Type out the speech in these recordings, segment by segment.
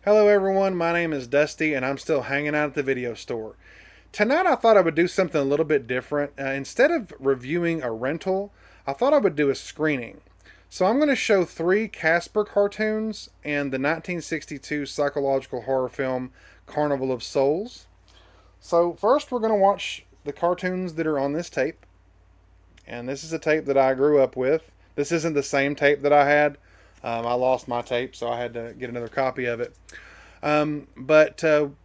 Hello everyone, my name is Dusty and I'm still hanging out at the video store. Tonight I thought I would do something a little bit different. Instead of reviewing a rental, I thought I would do a screening. So I'm going to show three Casper cartoons and the 1962 psychological horror film Carnival of Souls. So first we're going to watch the cartoons that are on this tape. And this is a tape that I grew up with. This isn't the same tape that I had. I lost my tape, so I had to get another copy of it. But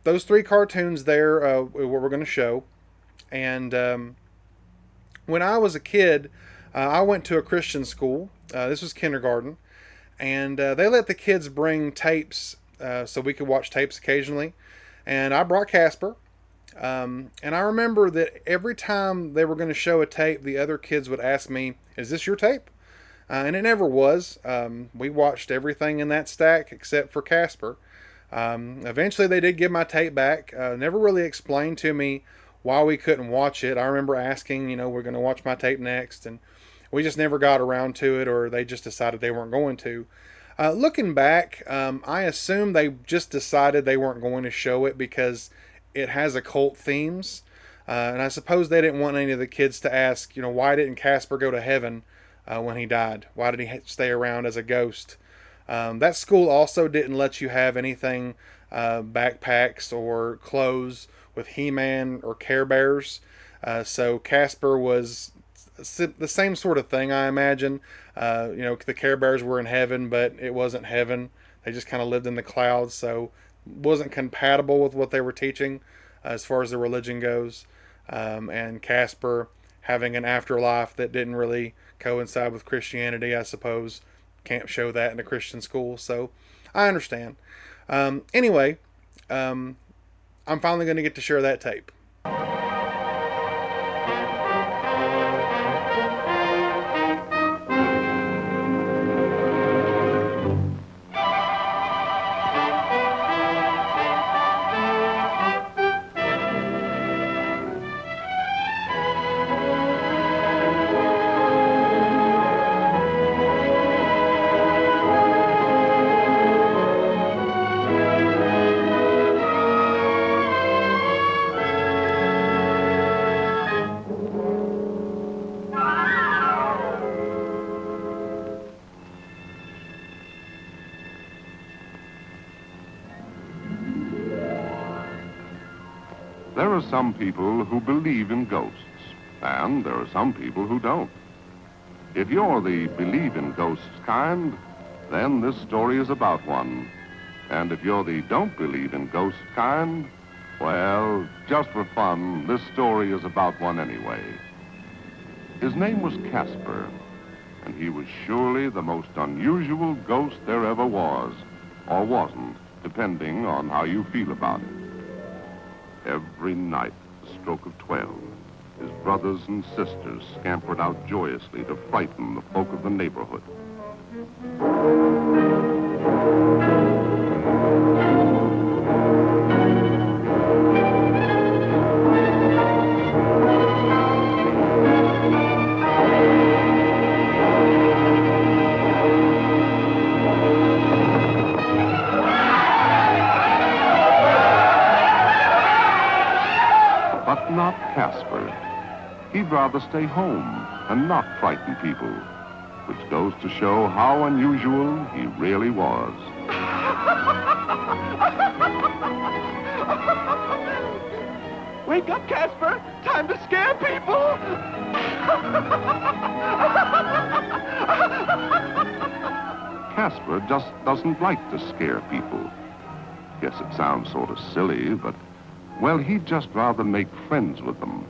those three cartoons there, what we're going to show. And when I was a kid, I went to a Christian school. This was kindergarten. And they let the kids bring tapes so we could watch tapes occasionally. And I brought Casper. And I remember that every time they were going to show a tape, the other kids would ask me, "Is this your tape?" And it never was. We watched everything in that stack except for Casper. Eventually they did give my tape back. Never really explained to me why we couldn't watch it. I remember asking, we're going to watch my tape next, and we just never got around to it, or they just decided they weren't going to. Looking back, I assume they just decided they weren't going to show it because it has occult themes. And I suppose they didn't want any of the kids to ask, why didn't Casper go to heaven when he died? Why did he stay around as a ghost? That school also didn't let you have anything, backpacks or clothes with He-Man or Care Bears. So Casper was the same sort of thing, I imagine. The Care Bears were in heaven, but it wasn't heaven. They just kind of lived in the clouds, so wasn't compatible with what they were teaching as far as the religion goes. And Casper having an afterlife that didn't really coincide with Christianity, I suppose. Can't show that in a Christian school, so I understand. Anyway, I'm finally going to get to share that tape. There are some people who believe in ghosts, and there are some people who don't. If you're the believe in ghosts kind, then this story is about one. And if you're the don't believe in ghosts kind, well, just for fun, this story is about one anyway. His name was Casper, and he was surely the most unusual ghost there ever was, or wasn't, depending on how you feel about it. Every night, at the stroke of 12, his brothers and sisters scampered out joyously to frighten the folk of the neighborhood. But not Casper. He'd rather stay home and not frighten people, which goes to show how unusual he really was. Wake up, Casper! Time to scare people! Casper just doesn't like to scare people. Guess it sounds sort of silly, but, well, he'd just rather make friends with them.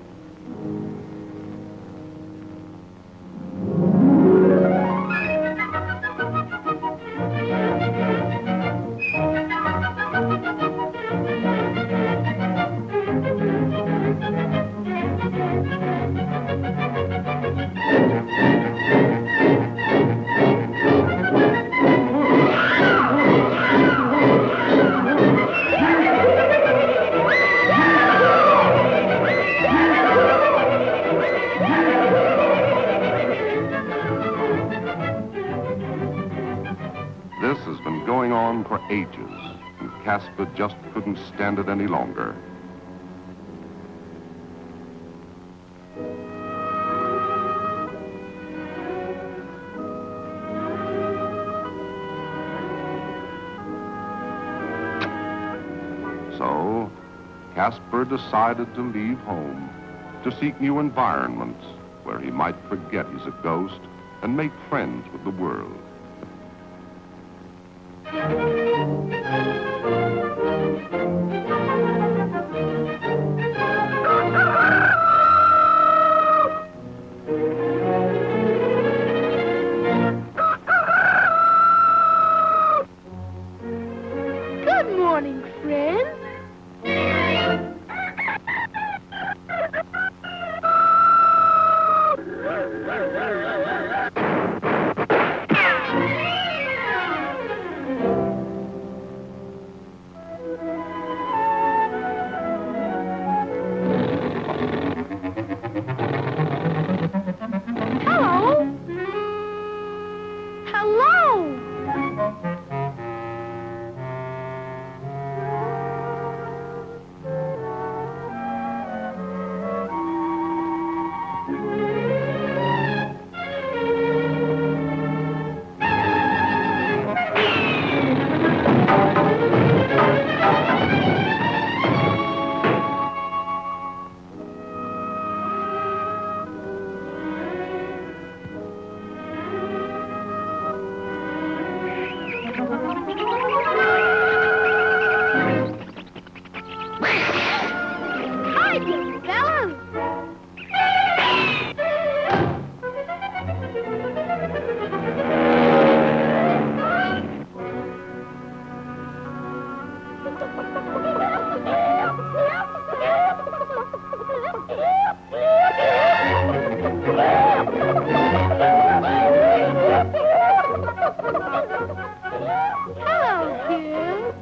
This has been going on for ages, and Casper just couldn't stand it any longer. So, Casper decided to leave home to seek new environments where he might forget he's a ghost and make friends with the world. Good morning, friend. Hello? Hello? Hi, you fellas. Hello, kids.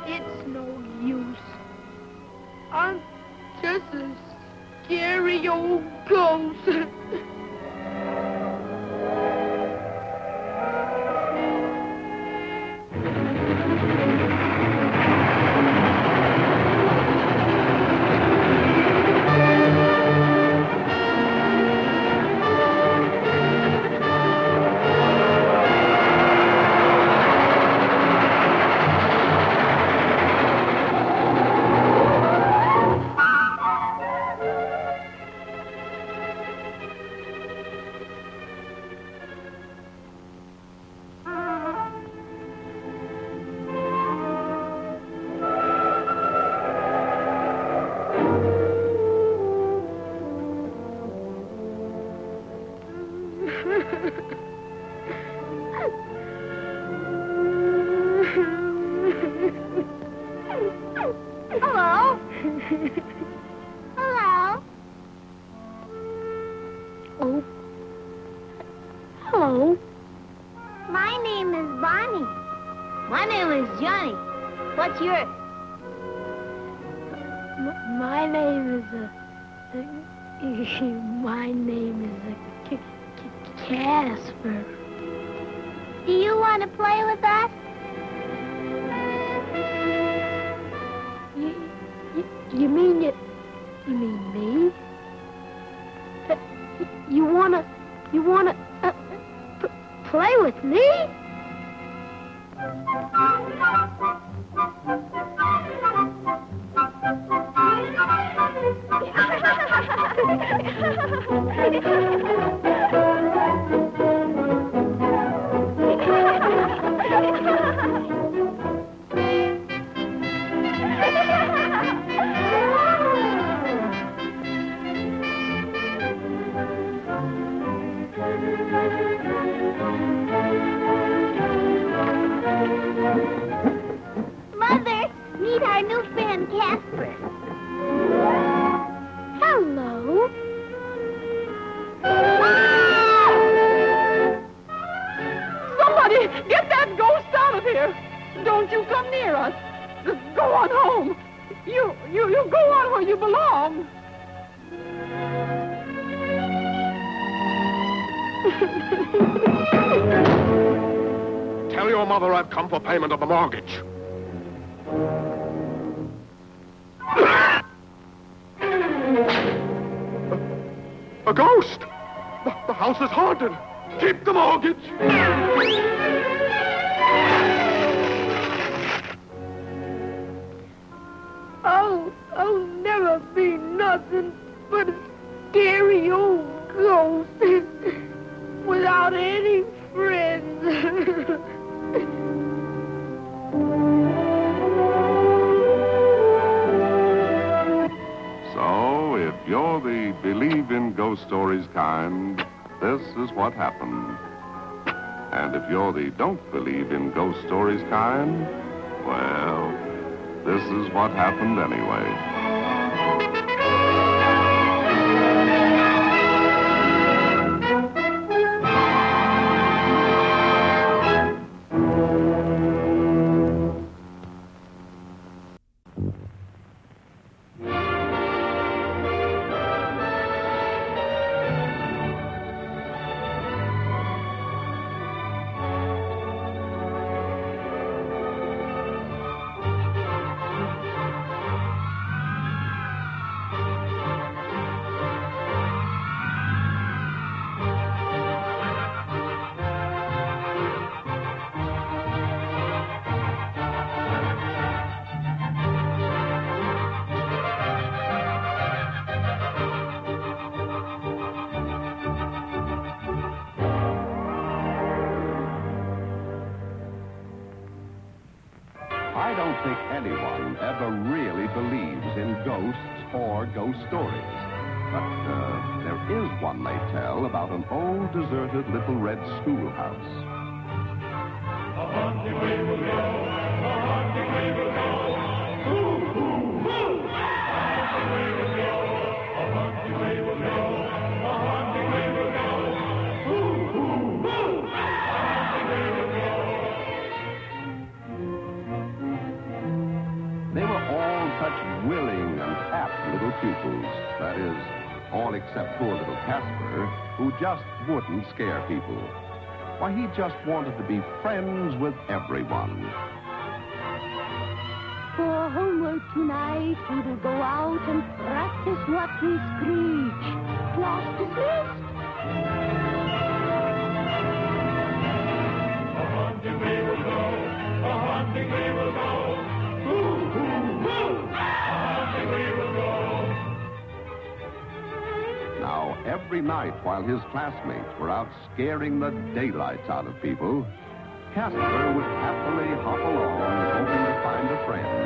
It's no use. I'm just a scary old ghost. Hello? Hello? Oh. Hello? My name is Bonnie. My name is Johnny. What's yours? My name is my name is Casper. Do you want to play with us? You mean it? You mean me? You wanna play with me? Mother, meet our new friend, Casper. Hello. Get that ghost out of here! Don't you come near us! Go on home! You go on where you belong! Tell your mother I've come for payment of the mortgage. A ghost! The house is haunted! Keep the mortgage! I'll never be nothing but a scary old ghost without any friends. So, if you're the believe in ghost stories kind, this is what happened. And if you're the don't believe in ghost stories kind, well, this is what happened anyway. I don't think anyone ever really believes in ghosts or ghost stories. But there is one they tell about an old deserted little red schoolhouse. A haunting way will go, a haunting way will go. Hoo, hoo, hoo! A haunting way will go, a haunting way will go, a haunting way will go. Hoo, hoo, hoo! A haunting way will go. They were all such willing and apt little pupils. That is, all except poor little Casper, who just wouldn't scare people. Why, he just wanted to be friends with everyone. For homework tonight, we will go out and practice what we screech. Class dismissed. A haunting way will go, a haunting way will go. Hoo, hoo, hoo! A haunting way will go. Now, every night while his classmates were out scaring the daylights out of people, Casper would happily hop along, hoping to find a friend.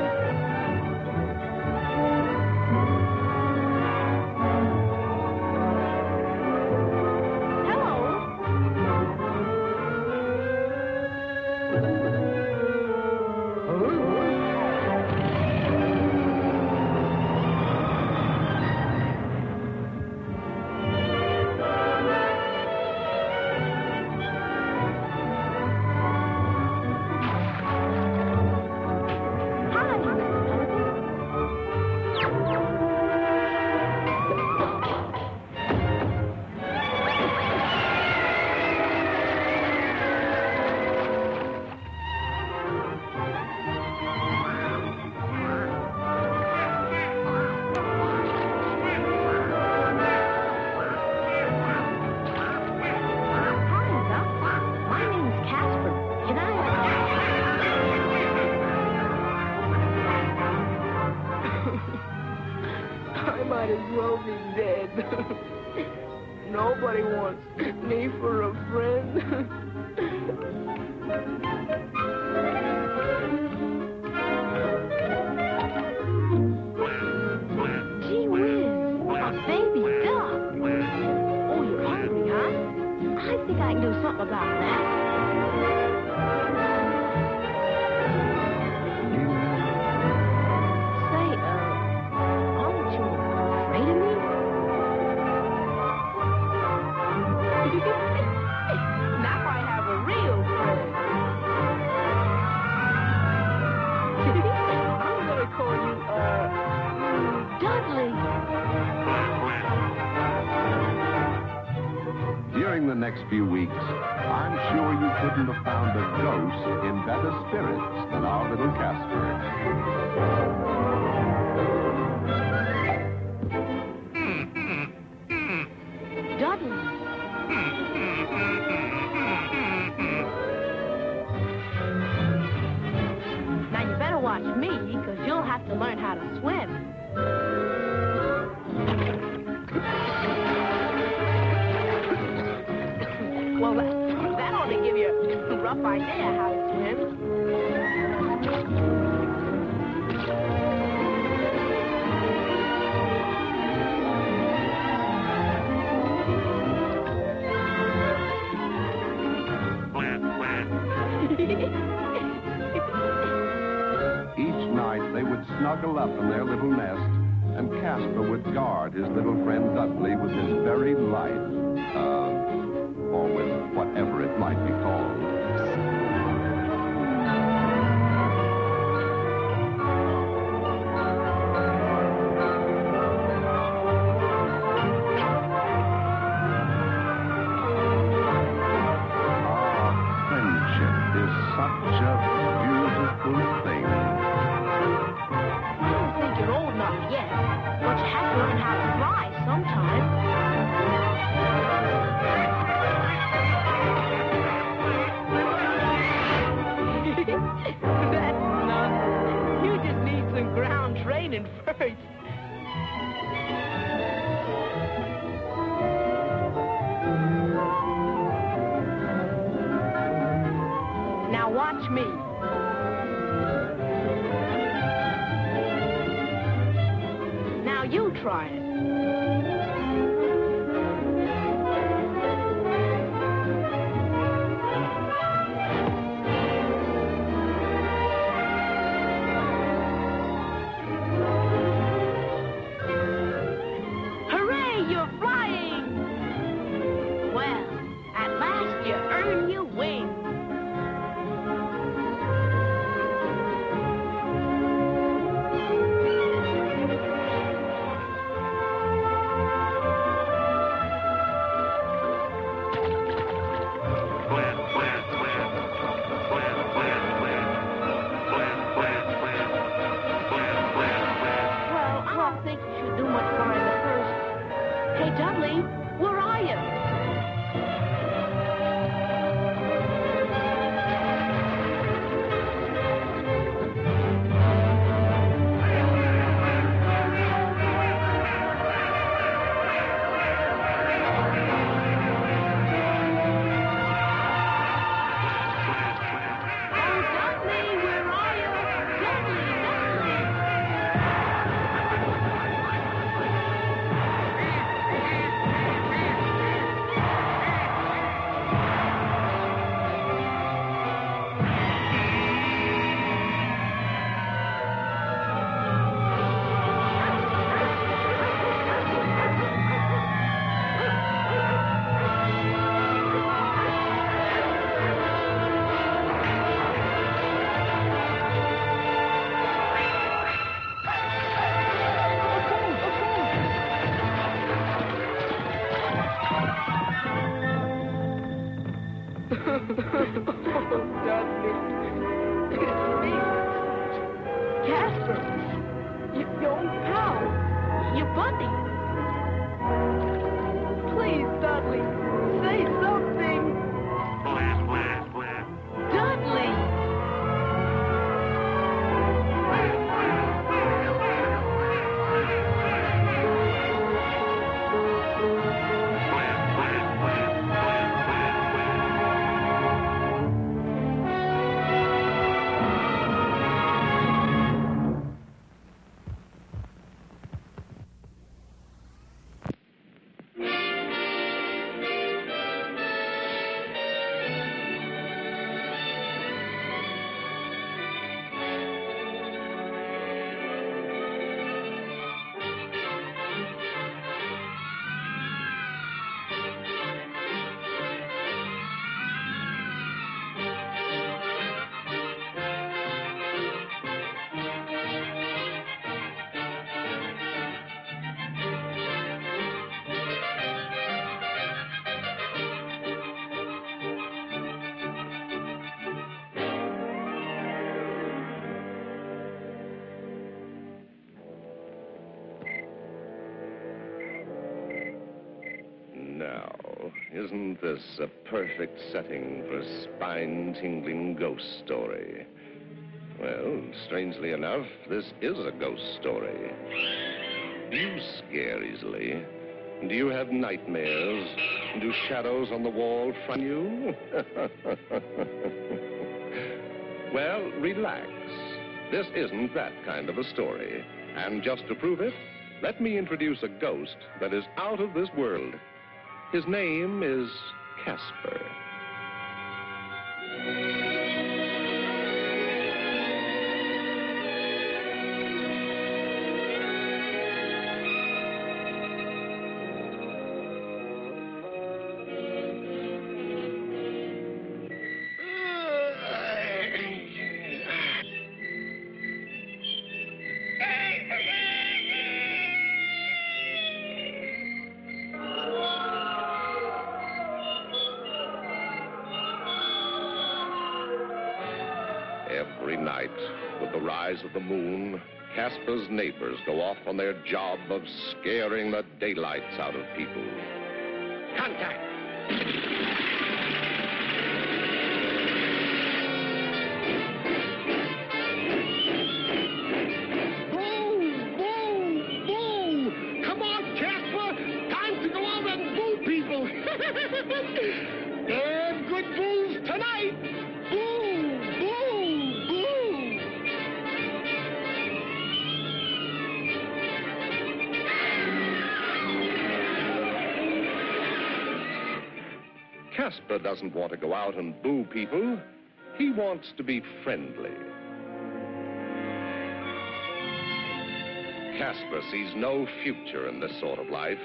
I might as well be dead. Nobody wants me for a friend. Gee whiz, a baby duck. Oh, you're hungry, huh? I think I can do something about that. Say, aren't you afraid of me? Now I have a real friend. Dudley. During the next few weeks, I'm sure you couldn't have found a ghost in better spirits than our little Casper. Dudley. Now you better watch me, because you'll have to learn how to swim. Well, that ought to give you a rough idea how to swim. Each night they would snuggle up in their little nest, and Casper would guard his little friend Dudley with his very life. Or with whatever it might be called. Friendship is such a beautiful thing. I don't think you're old enough yet, but you have to learn how to fly sometime. That's nothing. You just need some ground training first. Now watch me. Now you try it. Hooray, you're flying! Well, at last you earn your wings. Well, I don't think you should do much flying at first. Hey, Dudley, where are you? Oh, Dudley, where are you? Dudley, Dudley! Dudley. It's me. Casper. Your old pal. Your buddy. Please, Dudley, say something. Dudley. isn't this a perfect setting for a spine-tingling ghost story? Well, strangely enough, this is a ghost story. Do you scare easily? Do you have nightmares? Do shadows on the wall frighten you? Well, relax. This isn't that kind of a story. And just to prove it, let me introduce a ghost that is out of this world. His name is Casper. Every night, with the rise of the moon, Casper's neighbors go off on their job of scaring the daylights out of people. Contact! Boo! Boo! Boo! Come on, Casper! Time to go out and boo people! And good boos tonight! Boo! Boo! Boo! Casper doesn't want to go out and boo people. He wants to be friendly. Casper sees no future in this sort of life,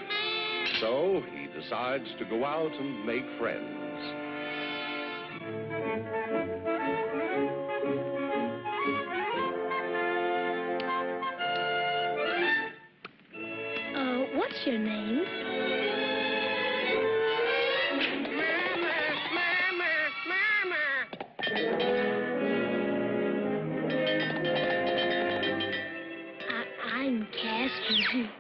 so he decides to go out and make friends. What's your name? I'm Casper.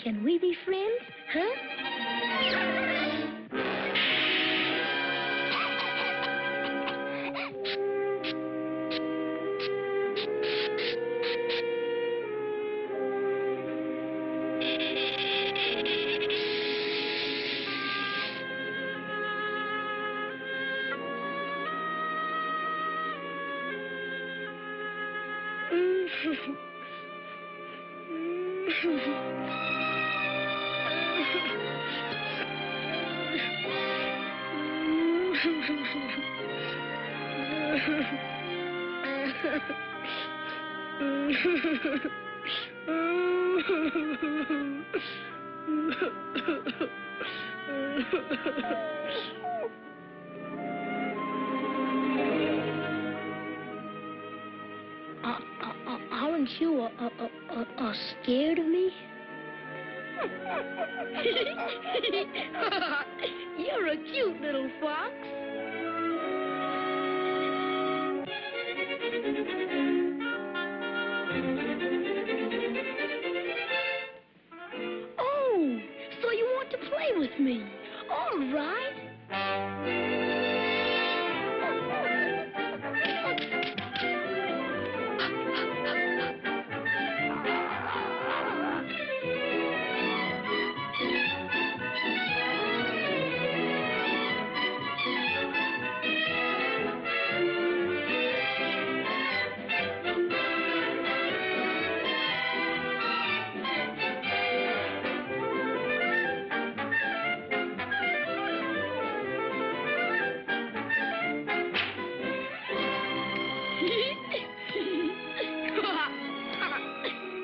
Can we be friends, huh? Aren't you scared of me? You're a cute little fox. Oh, so you want to play with me? All right.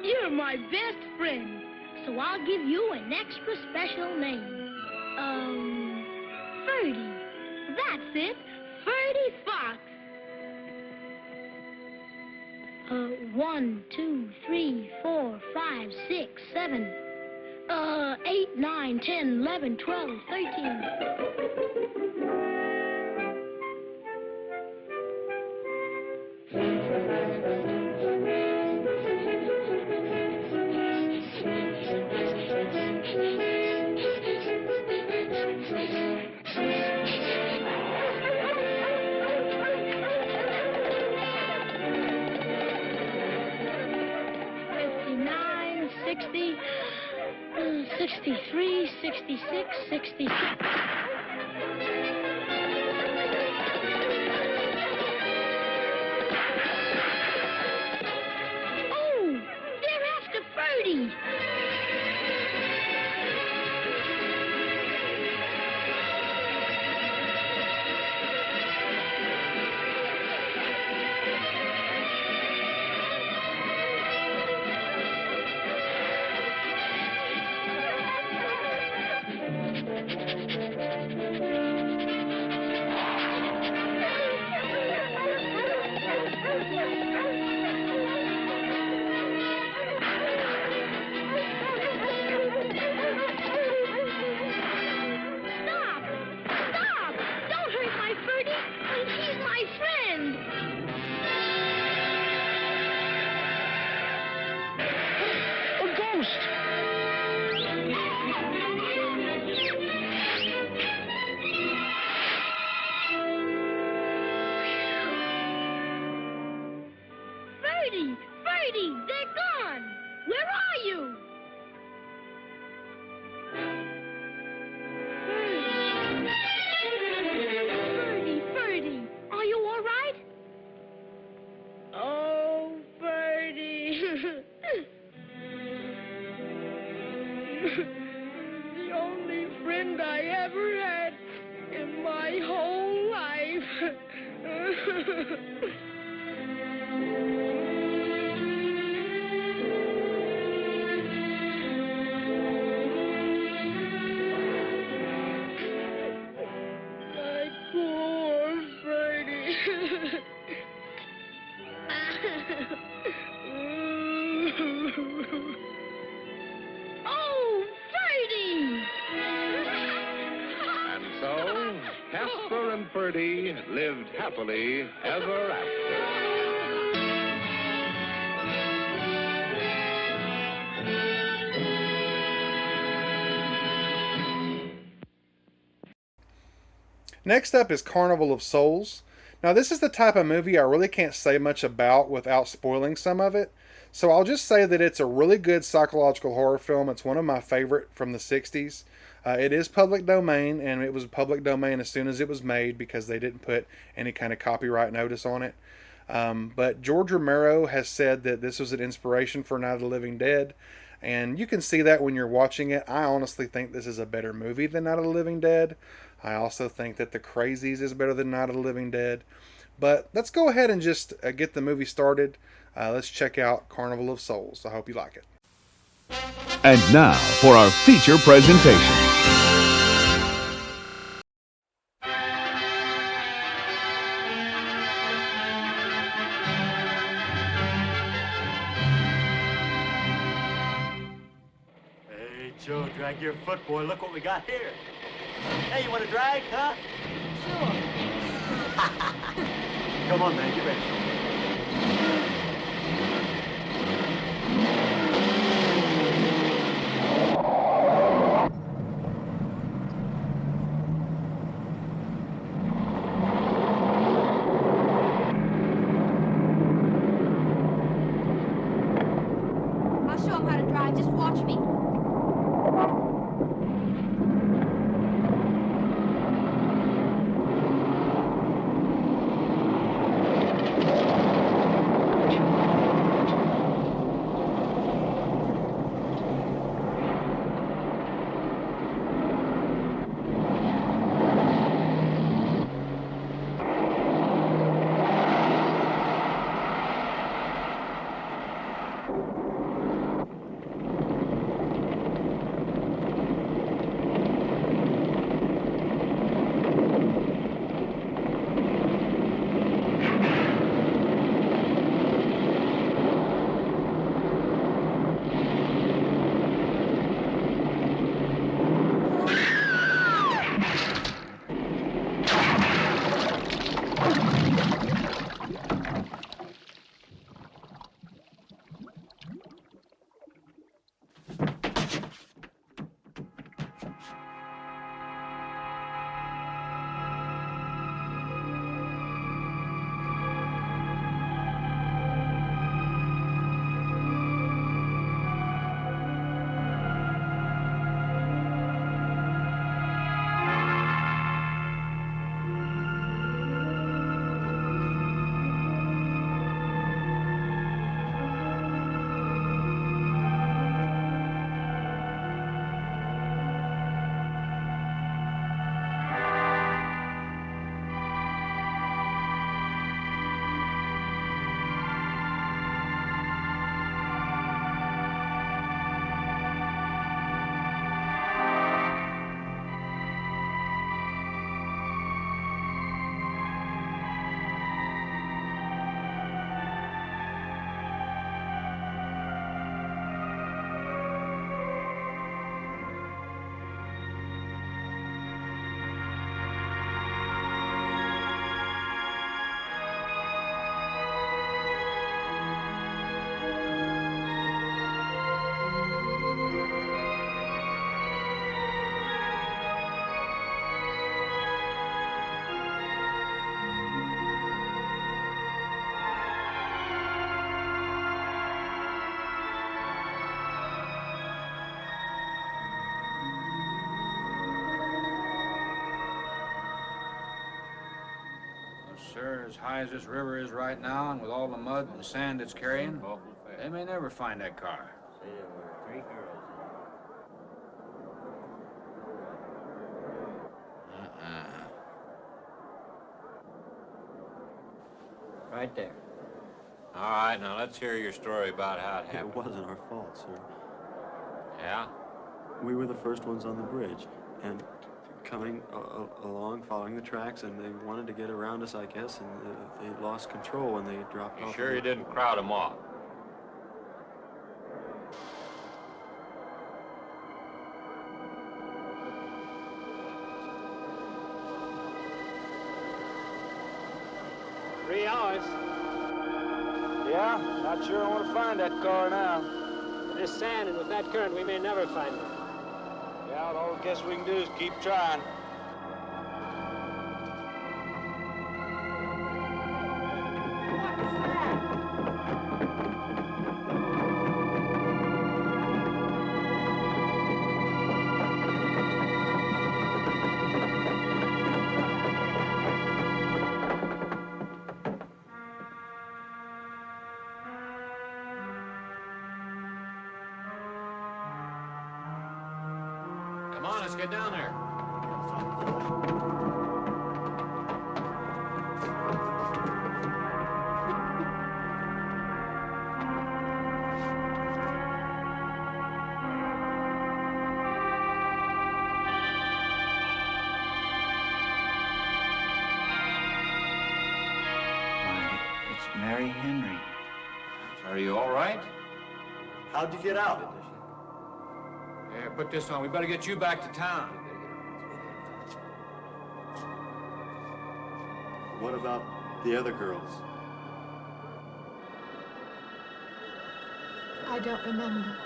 You're my best friend, so I'll give you an extra special name. Ferdy. That's it, Ferdy Fox. 1, 2, 3, 4, 5, 6, 7, 8, 9, 10, 11, 12, 13. Sixty, 63, 66, 66. Oh, they're after Ferdy. Ferdy, they're gone. Where are you? Ferdy, are you all right? Oh, Ferdy. The only friend I ever had in my whole life. My poor Ferdy. Oh, Ferdy! And so, Casper and Ferdy lived happily ever after. Next up is Carnival of Souls. Now, this is the type of movie I really can't say much about without spoiling some of it. So I'll just say that it's a really good psychological horror film. It's one of my favorite from the 60s. It is public domain, and it was public domain as soon as it was made because they didn't put any kind of copyright notice on it. But George Romero has said that this was an inspiration for Night of the Living Dead. And you can see that when you're watching it. I honestly think this is a better movie than Night of the Living Dead. I also think that The Crazies is better than Night of the Living Dead. But let's go ahead and just get the movie started. Let's check out Carnival of Souls. I hope you like it. And now for our feature presentation. Hey, Joe, drag your foot, boy. Look what we got here. Hey, you want to drag, huh? Sure. Come on, man. Get ready. I'll show him how to drive. Just watch me. sir. As high as this river is right now, and with all the mud and sand it's carrying, they may never find that car. See, there were 3 girls. Right there. All right, now let's hear your story about how it happened. It wasn't our fault, sir. Yeah? We were the first ones on the bridge, and coming along, following the tracks, and they wanted to get around us, I guess, and they lost control when they dropped You off. sure you didn't crowd them off? Three hours. Yeah, not sure I want to find that car now. With this sand and with that current, we may never find it. Yeah, well, all I guess we can do is keep trying. Come on, let's get down there. It's Mary Henry. Are you all right? How'd you get out? Yeah, put this on. We better get you back to town. What about the other girls? I don't remember.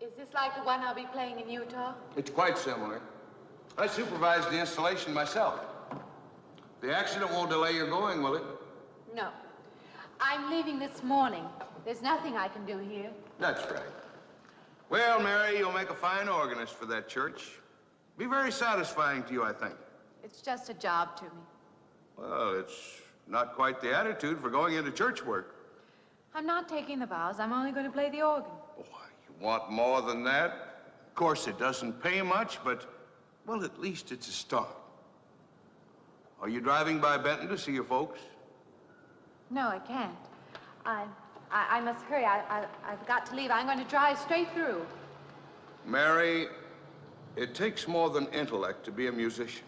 Is this like the one I'll be playing in Utah? It's quite similar. I supervised the installation myself. The accident won't delay your going, will it? No. I'm leaving this morning. There's nothing I can do here. That's right. Well, Mary, you'll make a fine organist for that church. Be very satisfying to you, I think. It's just a job to me. Well, it's not quite the attitude for going into church work. I'm not taking the vows. I'm only going to play the organ. You want more than that? Of course, it doesn't pay much, but, well, at least it's a start. Are you driving by Benton to see your folks? No, I can't. I must hurry. I've got to leave. I'm going to drive straight through. Mary, it takes more than intellect to be a musician.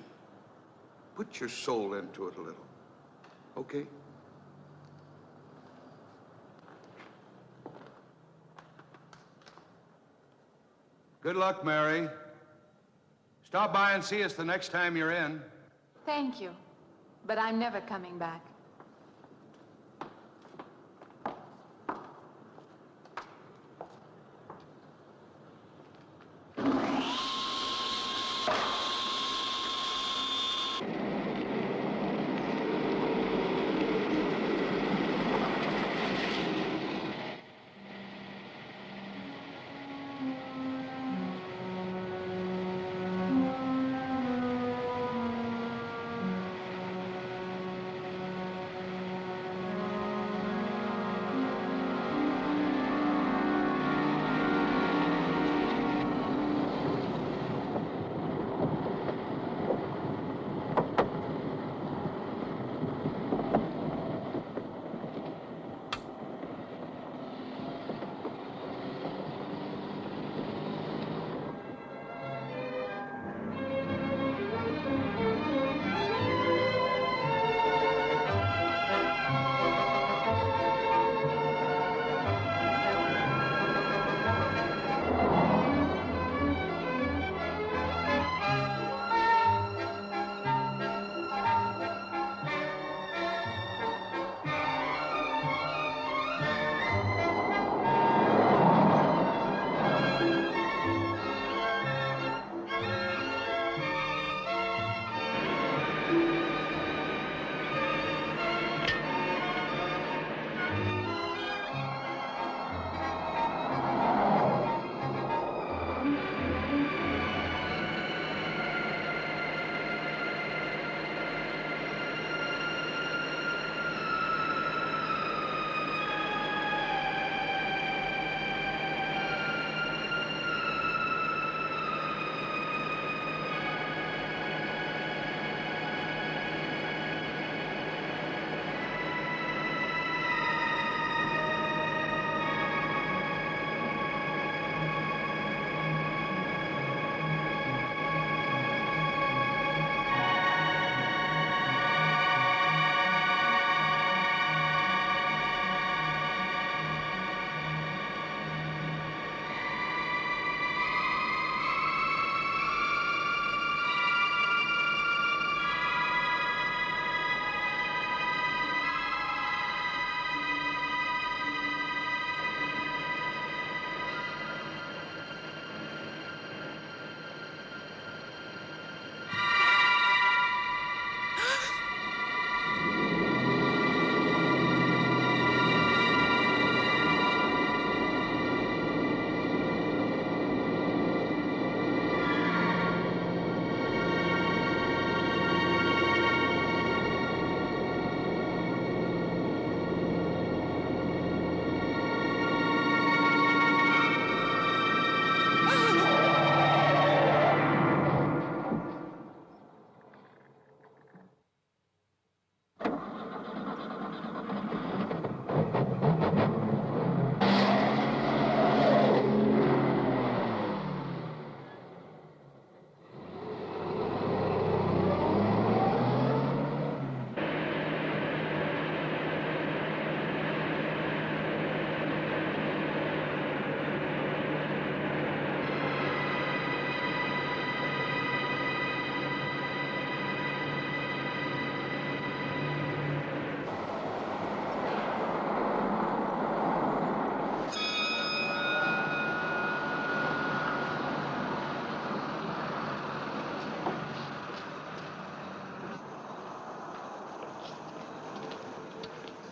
Put your soul into it a little, okay? Good luck, Mary. Stop by and see us the next time you're in. Thank you. But I'm never coming back.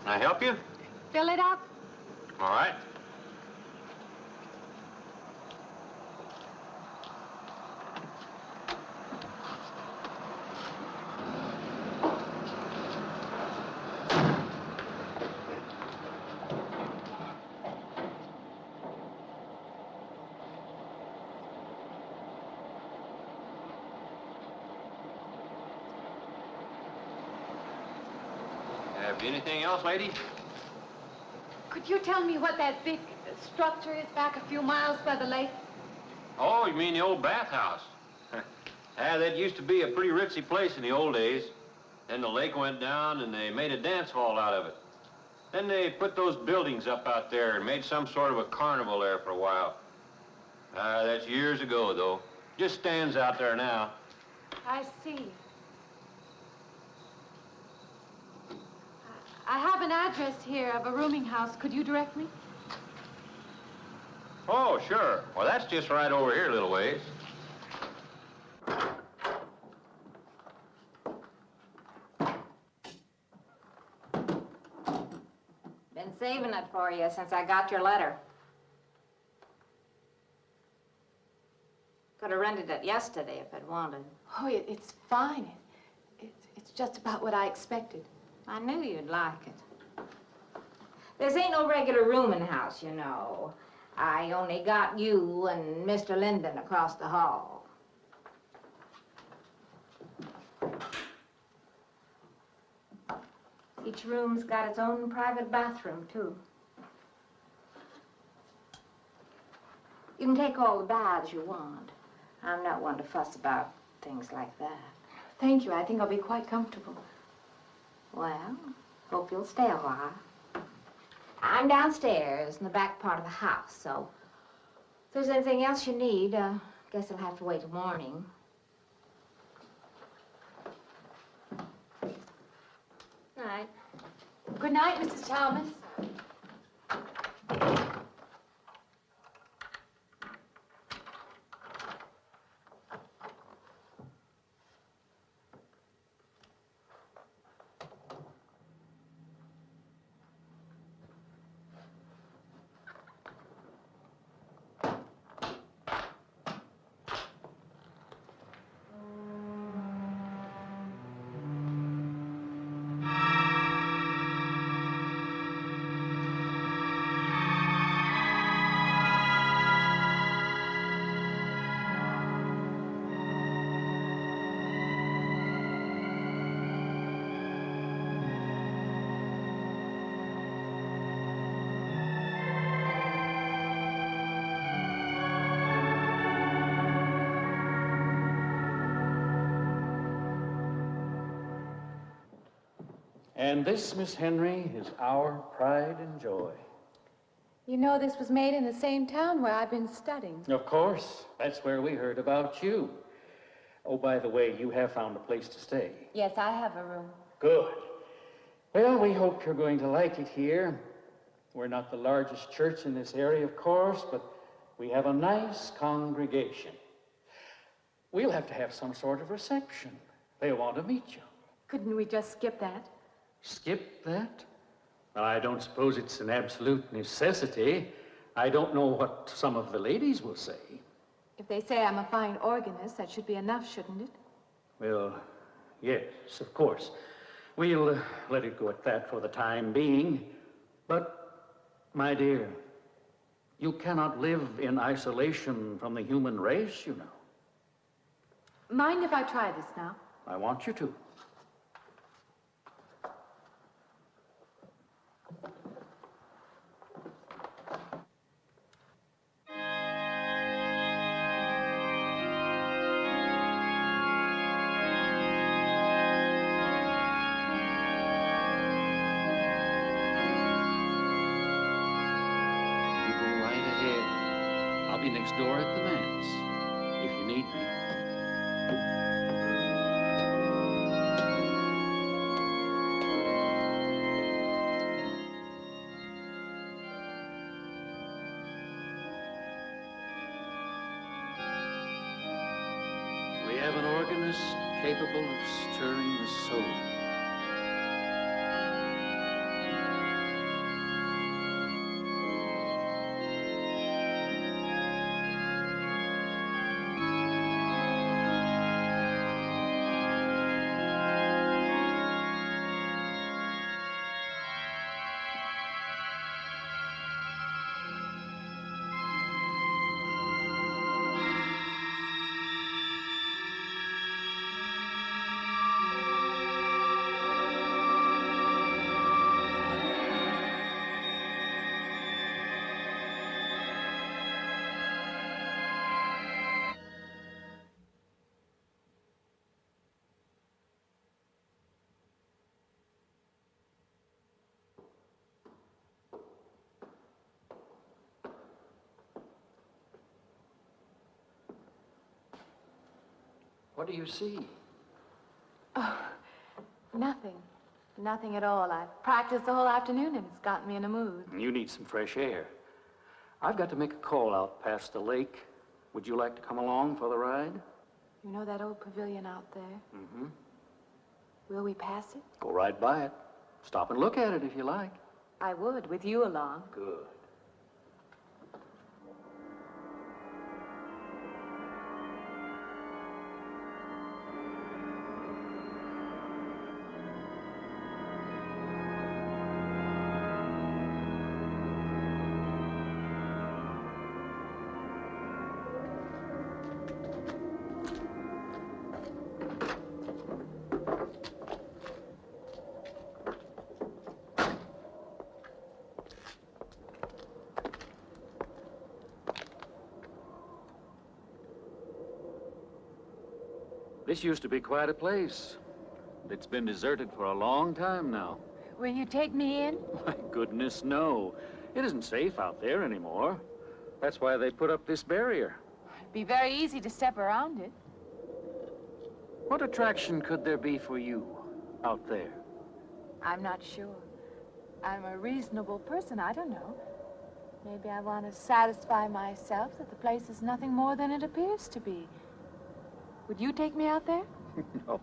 Can I help you? Fill it up. All right. Anything else, lady? Could you tell me what that big structure is back a few miles by the lake? Oh, you mean the old bathhouse? That used to be a pretty ritzy place in the old days. Then the lake went down and they made a dance hall out of it. Then they put those buildings up out there and made some sort of a carnival there for a while. That's years ago, though. Just stands out there now. I see. I have an address here of a rooming house. Could you direct me? Oh, sure. Well, that's just right over here a little ways. Been saving it for you since I got your letter. Could have rented it yesterday if I'd wanted. Oh, it's fine. It's just about what I expected. I knew you'd like it. This ain't no regular rooming house, you know. I only got you and Mr. Linden across the hall. Each room's got its own private bathroom, too. You can take all the baths you want. I'm not one to fuss about things like that. Thank you. I think I'll be quite comfortable. Well, hope you'll stay a while. I'm downstairs in the back part of the house, so if there's anything else you need, guess it'll have to wait till morning. All right. Good night, Mrs. Thomas. And this, Miss Henry, is our pride and joy. You know, this was made in the same town where I've been studying. Of course, that's where we heard about you. Oh, by the way, you have found a place to stay. Yes, I have a room. Good. Well, we hope you're going to like it here. We're not the largest church in this area, of course, but we have a nice congregation. We'll have to have some sort of reception. They want to meet you. Couldn't we just skip that? Skip that? Well, I don't suppose it's an absolute necessity. I don't know what some of the ladies will say. If they say I'm a fine organist, that should be enough, shouldn't it? Well, yes, of course. We'll let it go at that for the time being. But, my dear, you cannot live in isolation from the human race, you know. Mind if I try this now? I want you to. I'll be next door at the manse, if you need me. We have an organist capable of stirring the soul. What do you see? Oh, nothing. Nothing at all. I've practiced the whole afternoon and it's gotten me in a mood. You need some fresh air. I've got to make a call out past the lake. Would you like to come along for the ride? You know that old pavilion out there? Mm-hmm. Will we pass it? Go right by it. Stop and look at it if you like. I would, with you along. Good. This used to be quite a place. It's been deserted for a long time now. Will you take me in? My goodness, no. It isn't safe out there anymore. That's why they put up this barrier. It'd be very easy to step around it. What attraction could there be for you out there? I'm not sure. I'm a reasonable person. I don't know. Maybe I want to satisfy myself that the place is nothing more than it appears to be. Would you take me out there? No.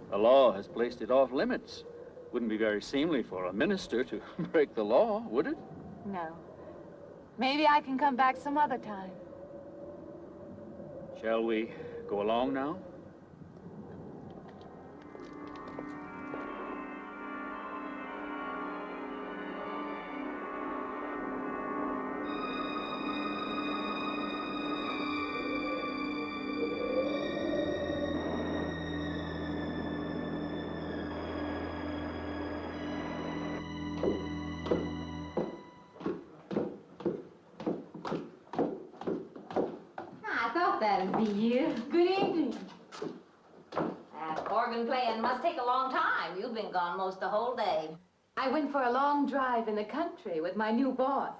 The law has placed it off limits. Wouldn't be very seemly for a minister to break the law, would it? No. Maybe I can come back some other time. Shall we go along now? That'd be you. Good evening. That organ playing must take a long time. You've been gone most the whole day. I went for a long drive in the country with my new boss,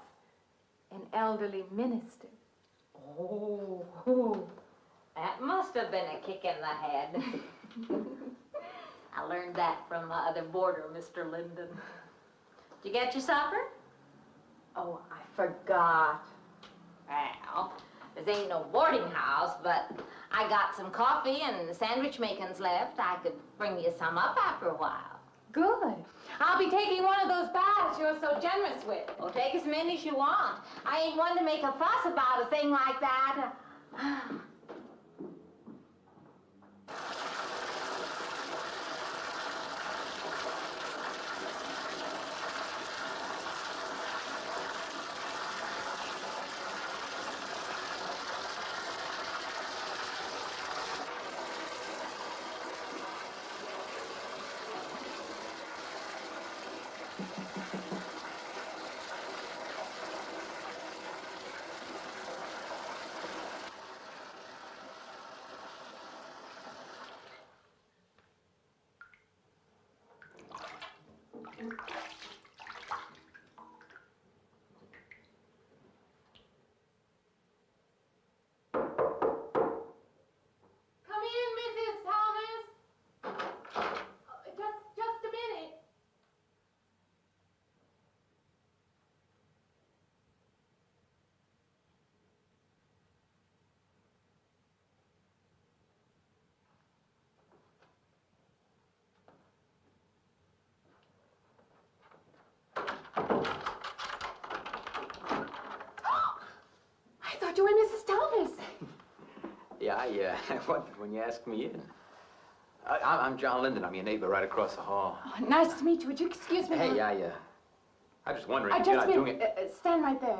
an elderly minister. Oh, that must have been a kick in the head. I learned that from my other boarder, Mr. Linden. Did you get your supper? Oh, I forgot. Well, this ain't no boarding house, but I got some coffee and sandwich makings left. I could bring you some up after a while. Good. I'll be taking one of those baths you're so generous with. Well, take as many as you want. I ain't one to make a fuss about a thing like that. I thought you were Mrs. Thomas. Yeah, I wondered when you asked me in. I'm John Linden. I'm your neighbor right across the hall. Oh, nice to meet you. Would you excuse me? Hey, I was just wondering if I you're just not doing it. stand right there.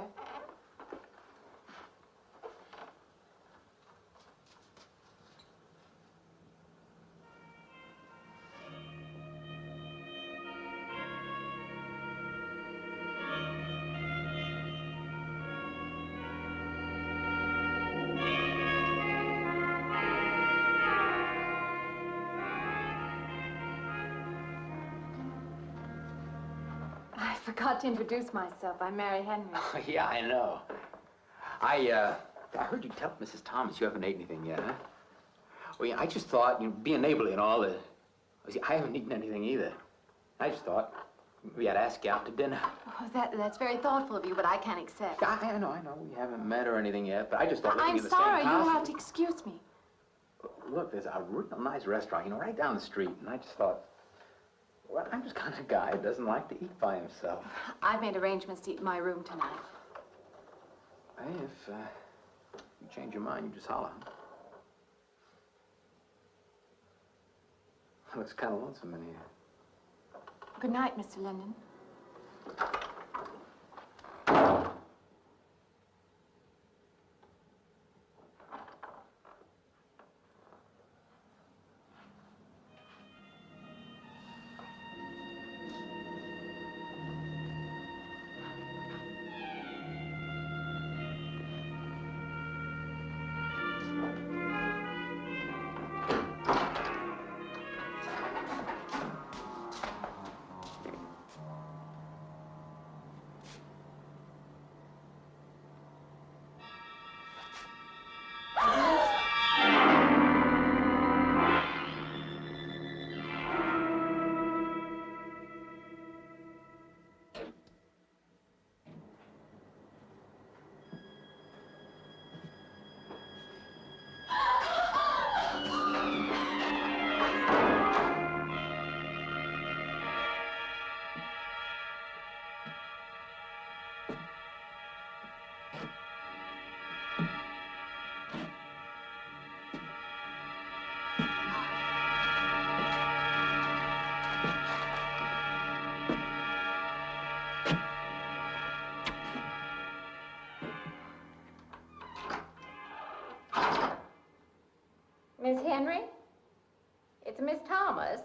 I forgot to introduce myself. I'm Mary Henry. Oh, yeah, I know. I heard you tell Mrs. Thomas you haven't ate anything yet, huh? Well, yeah, I just thought, being neighborly and all, see, I haven't eaten anything either. I just thought we had to ask you out to dinner. Oh, that's very thoughtful of you, but I can't accept. I know. We haven't met or anything yet, but I just thought living I'm in the same sorry. house... You'll have to excuse me. Look, there's a real nice restaurant, right down the street, and I just thought, well, I'm just kind of guy who doesn't like to eat by himself. I've made arrangements to eat in my room tonight. Hey, if you change your mind, you just holler. Looks kind of lonesome in here. Good night, Mr. Linden. Miss Henry? It's Miss Thomas.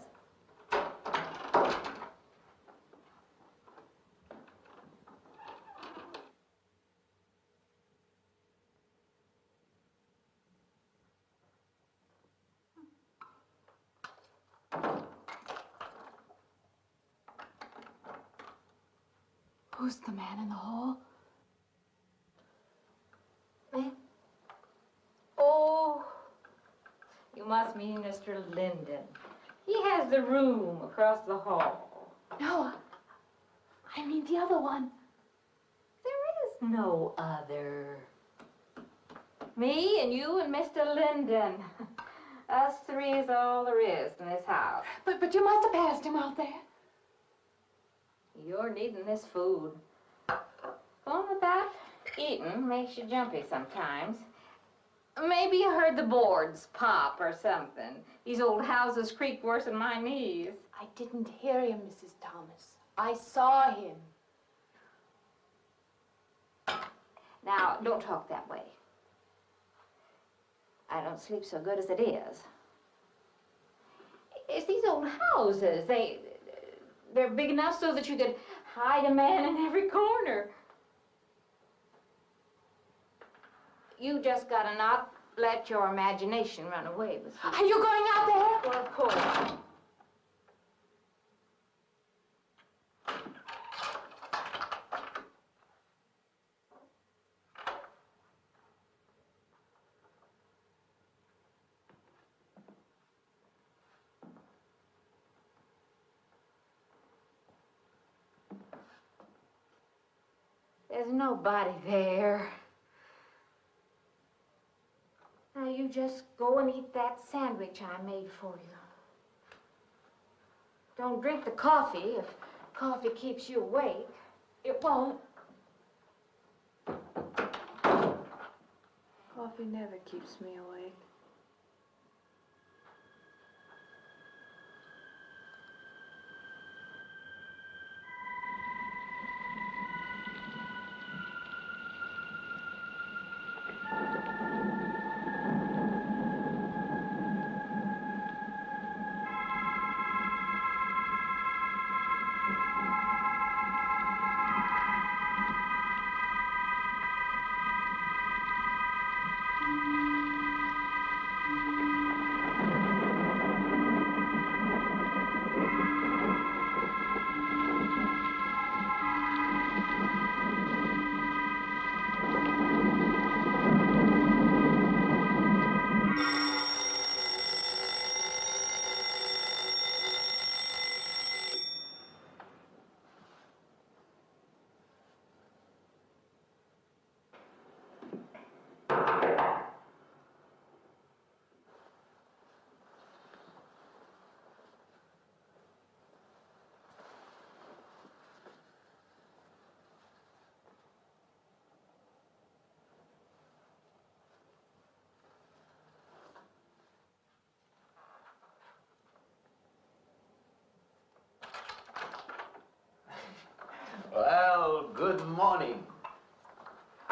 Who's the man in the hall? Me? Oh, you must mean Mr. Linden. He has the room across the hall. No, I mean the other one. There is no other. Me and you and Mr. Linden. Us three is all there is in this house. But you must have passed him out there. You're needing this food. Going without eating makes you jumpy sometimes. Maybe you heard the boards pop or something. These old houses creak worse than my knees. I didn't hear him, Mrs. Thomas. I saw him. Now, don't talk that way. I don't sleep so good as it is. It's these old houses. They're big enough so that you could hide a man in every corner. You just gotta not let your imagination run away with you. Are you going out there? Well, of course. There's nobody there. Now you just go and eat that sandwich I made for you. Don't drink the coffee if coffee keeps you awake. It won't. Coffee never keeps me awake.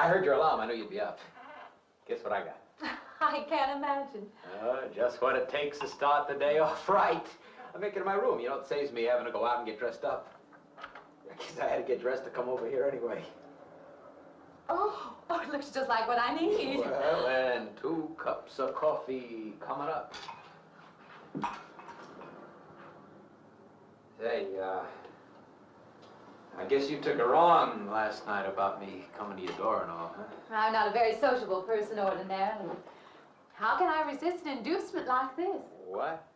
I heard your alarm. I knew you'd be up. Guess what I got? I can't imagine. Just what it takes to start the day off right. I make it in my room. You know, it saves me having to go out and get dressed up. I guess I had to get dressed to come over here anyway. Oh, it looks just like what I need. Well, and 2 cups of coffee coming up. Say, I guess you took her on last night about me coming to your door and all, huh? I'm not a very sociable person ordinarily. How can I resist an inducement like this? What?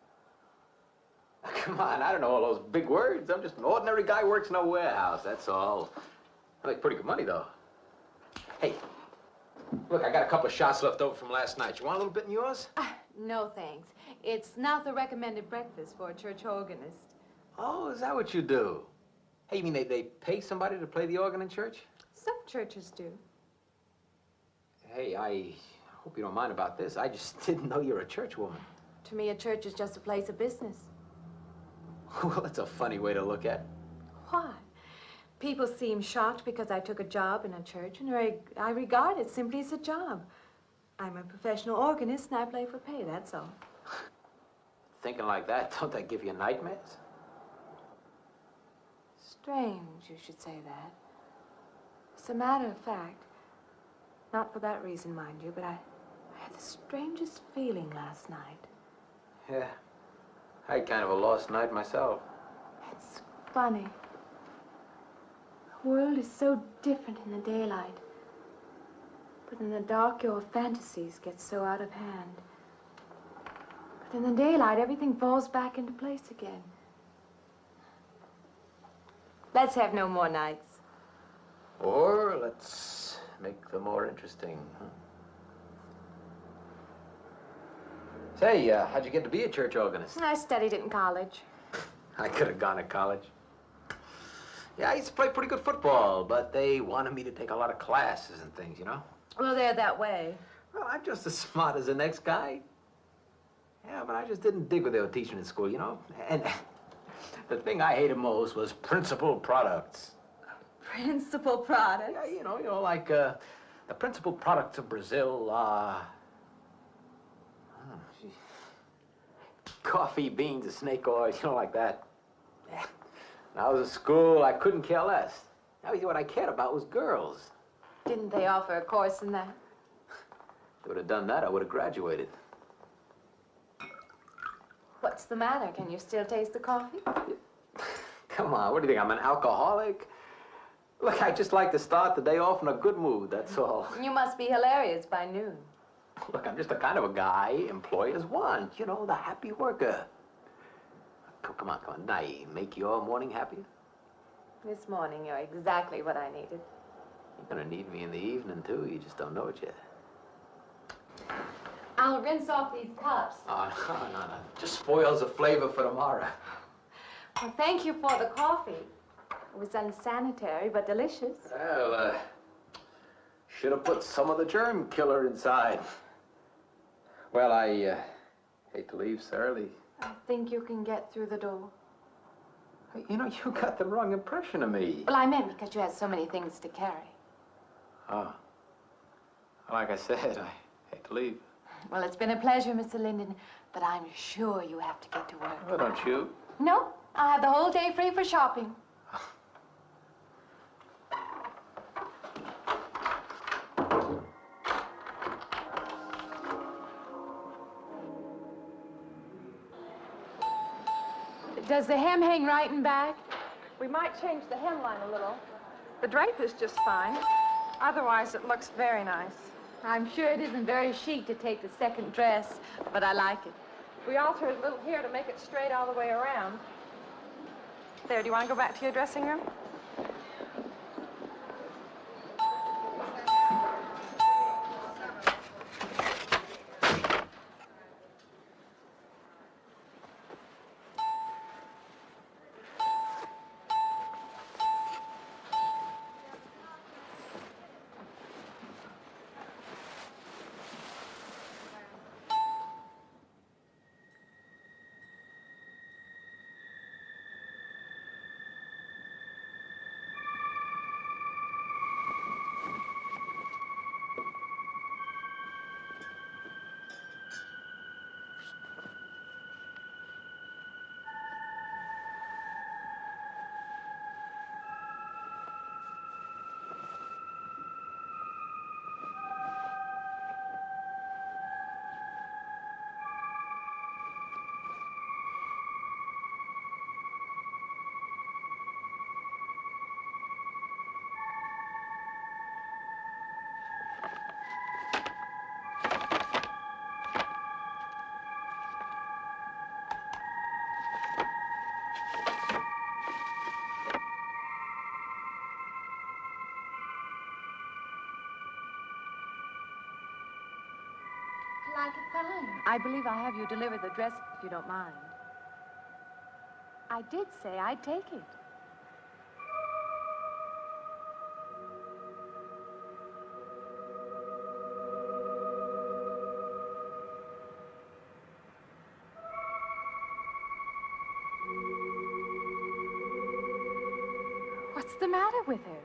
Come on, I don't know all those big words. I'm just an ordinary guy who works in a warehouse, that's all. I make pretty good money, though. Hey, look, I got a couple of shots left over from last night. You want a little bit in yours? No, thanks. It's not the recommended breakfast for a church organist. Oh, is that what you do? Hey, you mean they pay somebody to play the organ in church? Some churches do. Hey, I hope you don't mind about this. I just didn't know you're a church woman. To me, a church is just a place of business. Well, that's a funny way to look at it. Why? People seem shocked because I took a job in a church, and I regard it simply as a job. I'm a professional organist, and I play for pay, that's all. Thinking like that, don't that give you nightmares? Strange you should say that. As a matter of fact, not for that reason, mind you, but I had the strangest feeling last night. Yeah, I had kind of a lost night myself. It's funny. The world is so different in the daylight. But in the dark, your fantasies get so out of hand. But in the daylight, everything falls back into place again. Let's have no more nights. Or let's make them more interesting, huh? Say, how'd you get to be a church organist? I studied it in college. I could have gone to college. Yeah, I used to play pretty good football, but they wanted me to take a lot of classes and things, you know? Well, they're that way. Well, I'm just as smart as the next guy. Yeah, but I just didn't dig what they were teaching in school, you know? And the thing I hated most was principal products. Principal products? Yeah, you know, like the principal products of Brazil are coffee, beans, and snake oil, you know, like that. Yeah. When I was at school, I couldn't care less. Now, what I cared about was girls. Didn't they offer a course in that? If they would have done that, I would have graduated. What's the matter? Can you still taste the coffee? Come on, what do you think, I'm an alcoholic? Look, I just like to start the day off in a good mood, that's all. You must be hilarious by noon. Look, I'm just the kind of a guy employers want, you know, the happy worker. Come on, didn't I make your morning happier? This morning, you're exactly what I needed. You're gonna need me in the evening, too. You just don't know it yet. I'll rinse off these cups. Oh, no. Just spoils the flavor for tomorrow. Well, thank you for the coffee. It was unsanitary, but delicious. Well, should have put some of the germ killer inside. Well, I hate to leave so early. I think you can get through the door. You know, you got the wrong impression of me. Well, I meant because you had so many things to carry. Oh. Like I said, I hate to leave. Well, it's been a pleasure, Mr. Linden, but I'm sure you have to get to work. Oh, don't you? No, I have the whole day free for shopping. Does the hem hang right and back? We might change the hemline a little. The drape is just fine. Otherwise, it looks very nice. I'm sure it isn't very chic to take the second dress, but I like it. We altered a little here to make it straight all the way around. There, do you want to go back to your dressing room? like it fine. I believe I have you deliver the dress if you don't mind. I did say I'd take it. What's the matter with her?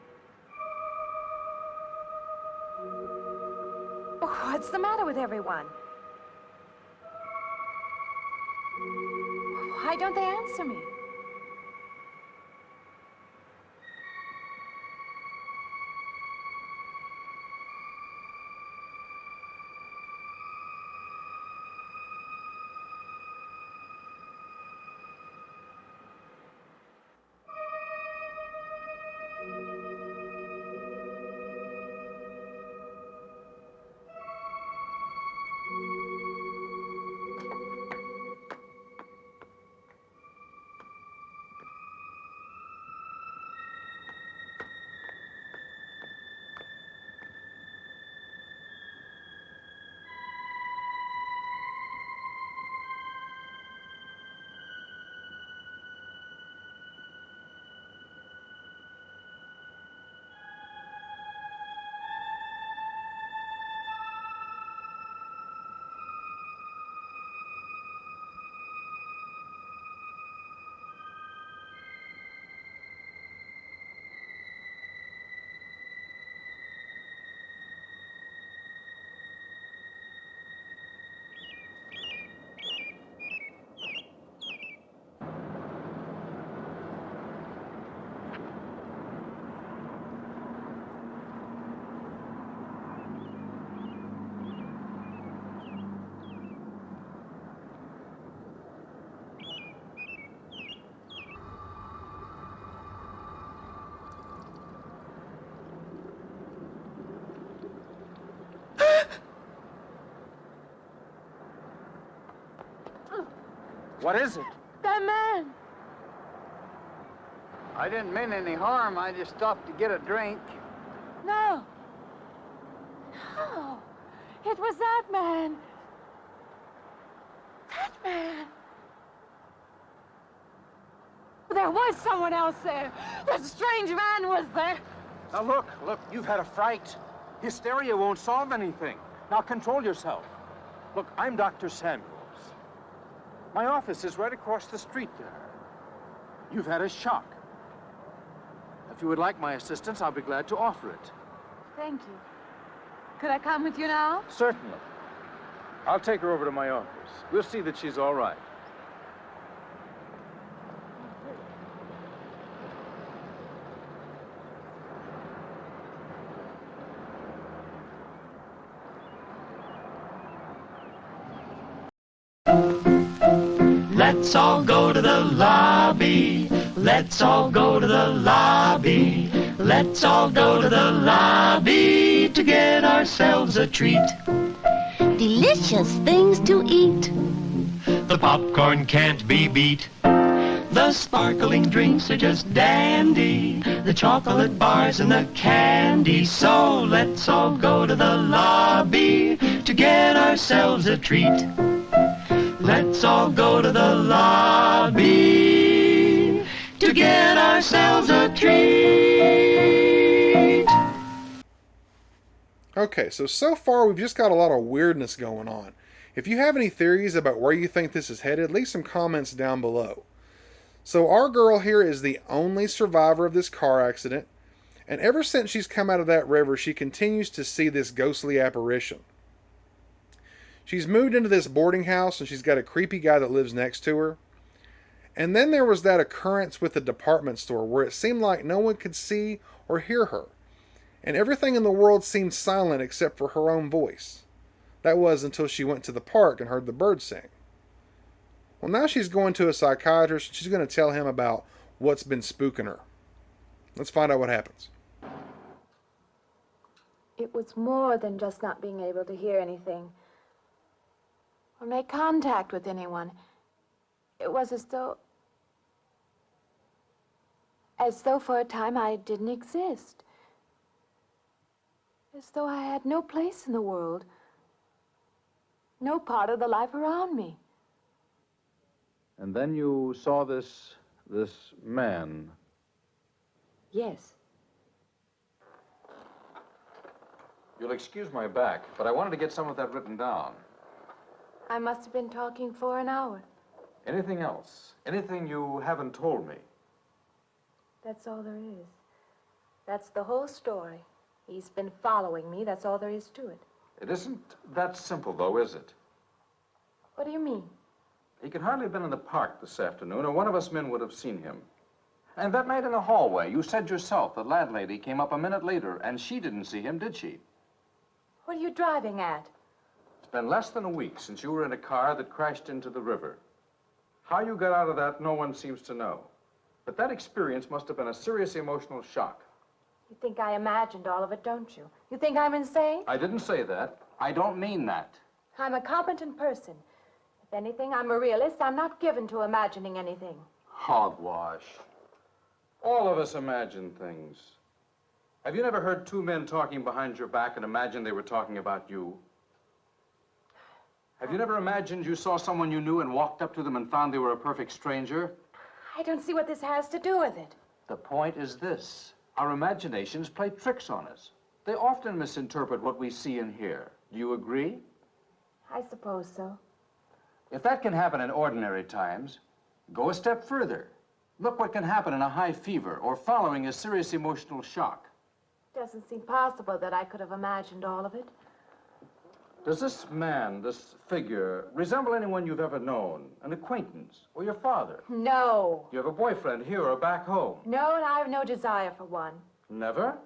Oh, what's the matter with everyone? Why don't they answer me? What is it? That man. I didn't mean any harm. I just stopped to get a drink. No. No. It was that man. That man. There was someone else there. That strange man was there. Now look, you've had a fright. Hysteria won't solve anything. Now control yourself. Look, I'm Dr. Samuels. My office is right across the street there. You've had a shock. If you would like my assistance, I'll be glad to offer it. Thank you. Could I come with you now? Certainly. I'll take her over to my office. We'll see that she's all right. Let's all go to the lobby. Let's all go to the lobby. Let's all go to the lobby to get ourselves a treat. Delicious things to eat. The popcorn can't be beat. The sparkling drinks are just dandy. The chocolate bars and the candy. So let's all go to the lobby to get ourselves a treat. Let's all go to the lobby to get ourselves a treat. Okay, so far we've just got a lot of weirdness going on. If you have any theories about where you think this is headed, leave some comments down below. So our girl here is the only survivor of this car accident, and ever since she's come out of that river, she continues to see this ghostly apparition. She's moved into this boarding house, and she's got a creepy guy that lives next to her. And then there was that occurrence with the department store where it seemed like no one could see or hear her, and everything in the world seemed silent except for her own voice. That was until she went to the park and heard the birds sing. Well, now she's going to a psychiatrist, and she's going to tell him about what's been spooking her. Let's find out what happens. It was more than just not being able to hear anything or make contact with anyone. It was as though for a time I didn't exist. As though I had no place in the world. No part of the life around me. And then you saw this man. Yes. You'll excuse my back, but I wanted to get some of that written down. I must have been talking for an hour. Anything else? Anything you haven't told me? That's all there is. That's the whole story. He's been following me. That's all there is to it. It isn't that simple, though, is it? What do you mean? He could hardly have been in the park this afternoon, or one of us men would have seen him. And that night in the hallway, you said yourself the landlady came up a minute later, and she didn't see him, did she? What are you driving at? It's been less than a week since you were in a car that crashed into the river. How you got out of that, no one seems to know. But that experience must have been a serious emotional shock. You think I imagined all of it, don't you? You think I'm insane? I didn't say that. I don't mean that. I'm a competent person. If anything, I'm a realist. I'm not given to imagining anything. Hogwash. All of us imagine things. Have you never heard two men talking behind your back and imagined they were talking about you? Have you never imagined you saw someone you knew and walked up to them and found they were a perfect stranger? I don't see what this has to do with it. The point is this. Our imaginations play tricks on us. They often misinterpret what we see and hear. Do you agree? I suppose so. If that can happen in ordinary times, go a step further. Look what can happen in a high fever or following a serious emotional shock. It doesn't seem possible that I could have imagined all of it. Does this man, this figure, resemble anyone you've ever known? An acquaintance? Or your father? No. You have a boyfriend here or back home? No, and I have no desire for one. Never?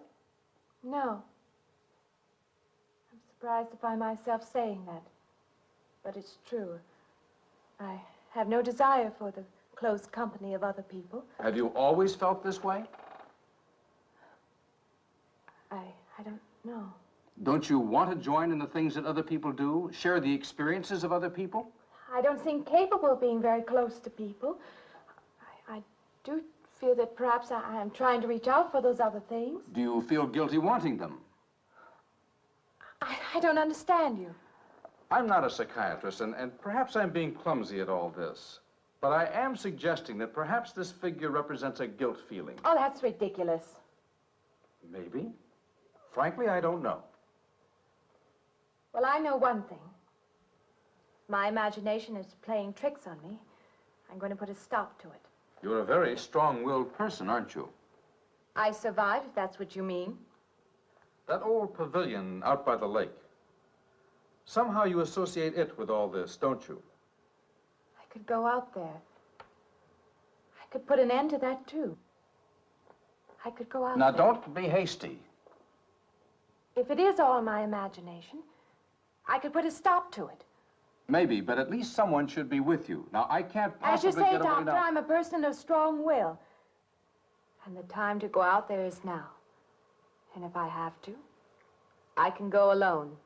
No. I'm surprised to find myself saying that. But it's true. I have no desire for the close company of other people. Have you always felt this way? I don't know. Don't you want to join in the things that other people do? Share the experiences of other people? I don't seem capable of being very close to people. I do feel that perhaps I am trying to reach out for those other things. Do you feel guilty wanting them? I don't understand you. I'm not a psychiatrist, and perhaps I'm being clumsy at all this. But I am suggesting that perhaps this figure represents a guilt feeling. Oh, that's ridiculous. Maybe. Frankly, I don't know. Well, I know one thing. My imagination is playing tricks on me. I'm going to put a stop to it. You're a very strong-willed person, aren't you? I survived, if that's what you mean. That old pavilion out by the lake. Somehow you associate it with all this, don't you? I could go out there. I could put an end to that, too. I could go out Now, there. don't be hasty. If it is all my imagination, I could put a stop to it. Maybe, but at least someone should be with you. Now, I can't As you possibly say, get away Doctor, now. I'm a person of strong will. And the time to go out there is now. And if I have to, I can go alone.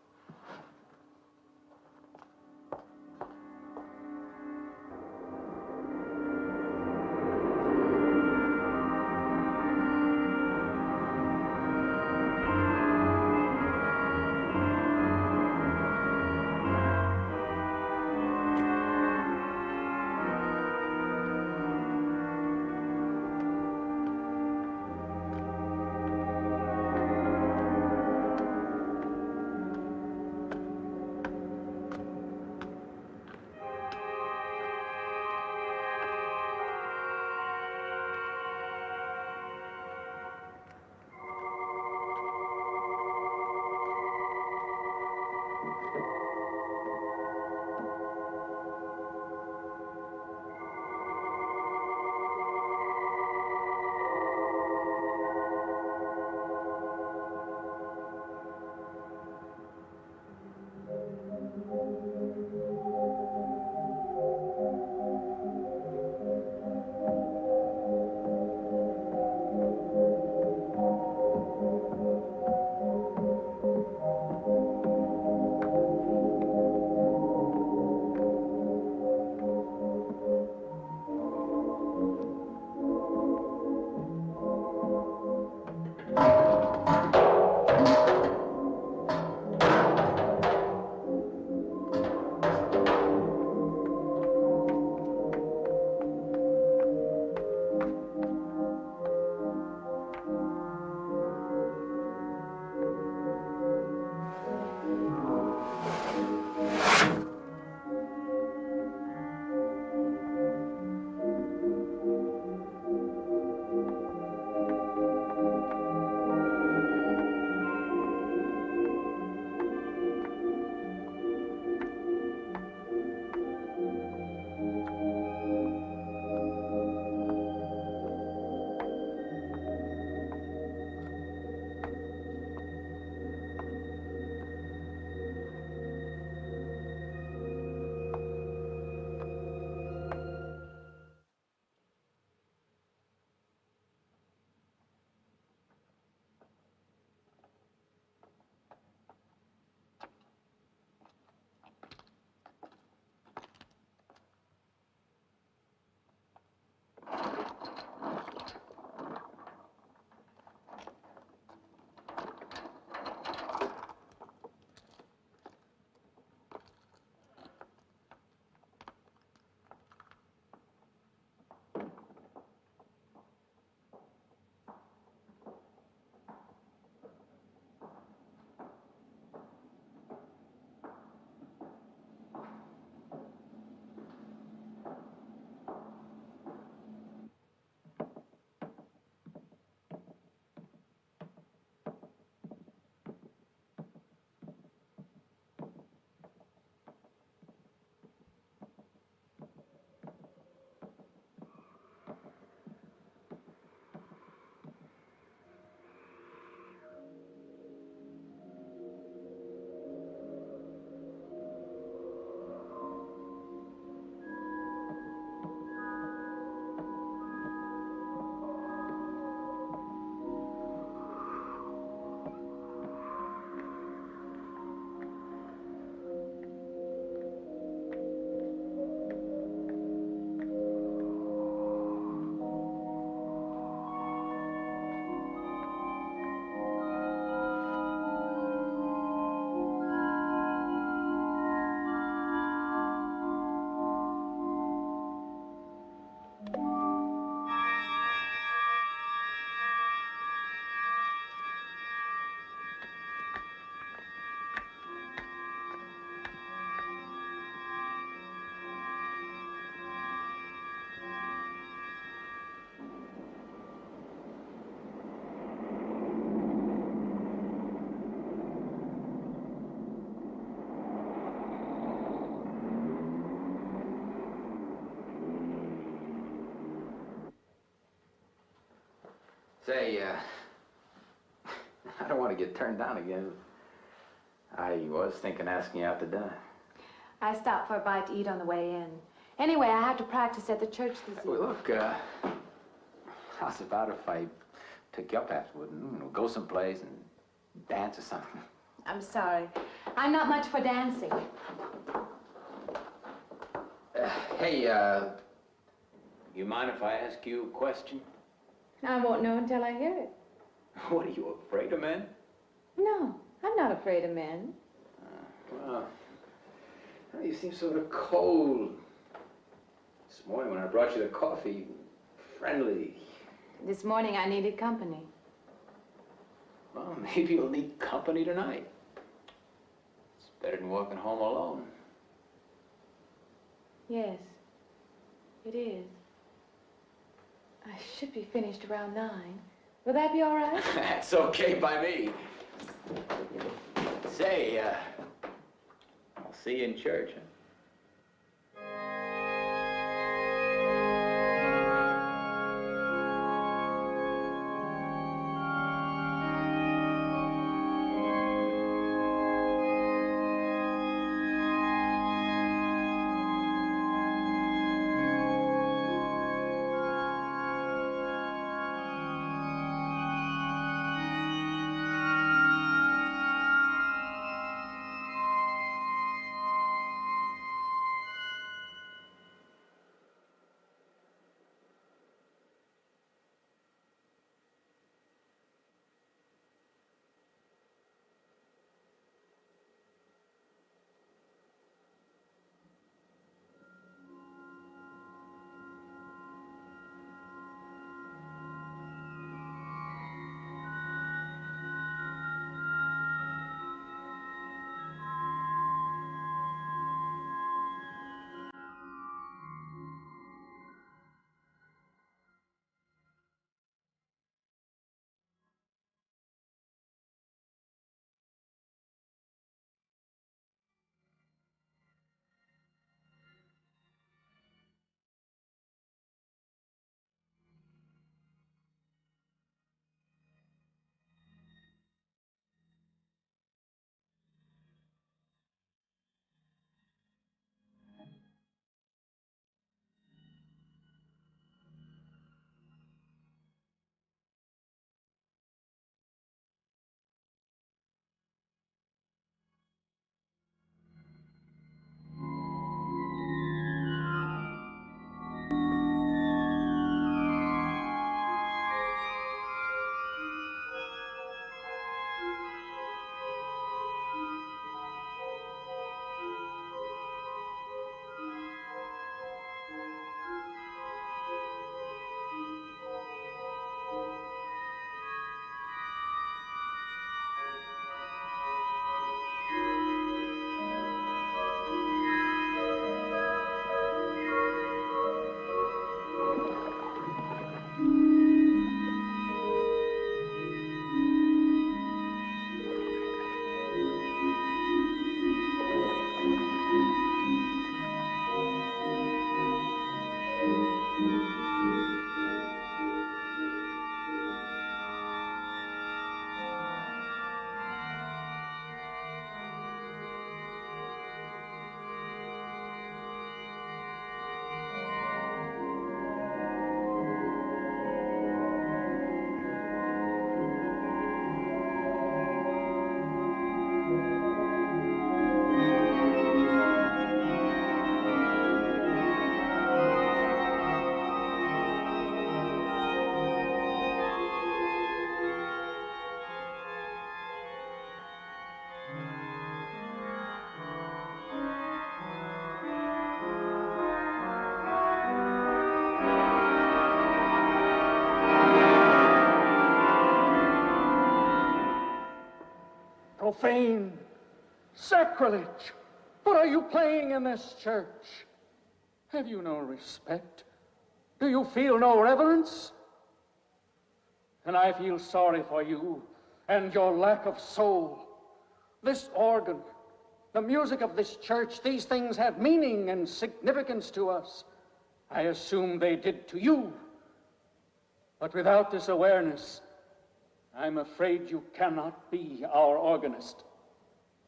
Say, I don't want to get turned down again. I was thinking asking you out to dinner. I stopped for a bite to eat on the way in. Anyway, I have to practice at the church this evening. Well, look, how's about if I took you up afterward and go someplace and dance or something? I'm sorry. I'm not much for dancing. Hey, you mind if I ask you a question? I won't know until I hear it. What, are you afraid of men? No, I'm not afraid of men. Well, you seem sort of cold. This morning when I brought you the coffee, friendly. This morning I needed company. Well, maybe you'll need company tonight. It's better than walking home alone. Yes, it is. I should be finished around 9. Will that be all right? That's okay by me. Say, I'll see you in church, huh? Profane, sacrilege. What are you playing in this church? Have you no respect? Do you feel no reverence? And I feel sorry for you and your lack of soul. This organ, the music of this church, these things have meaning and significance to us. I assume they did to you. But without this awareness, I'm afraid you cannot be our organist.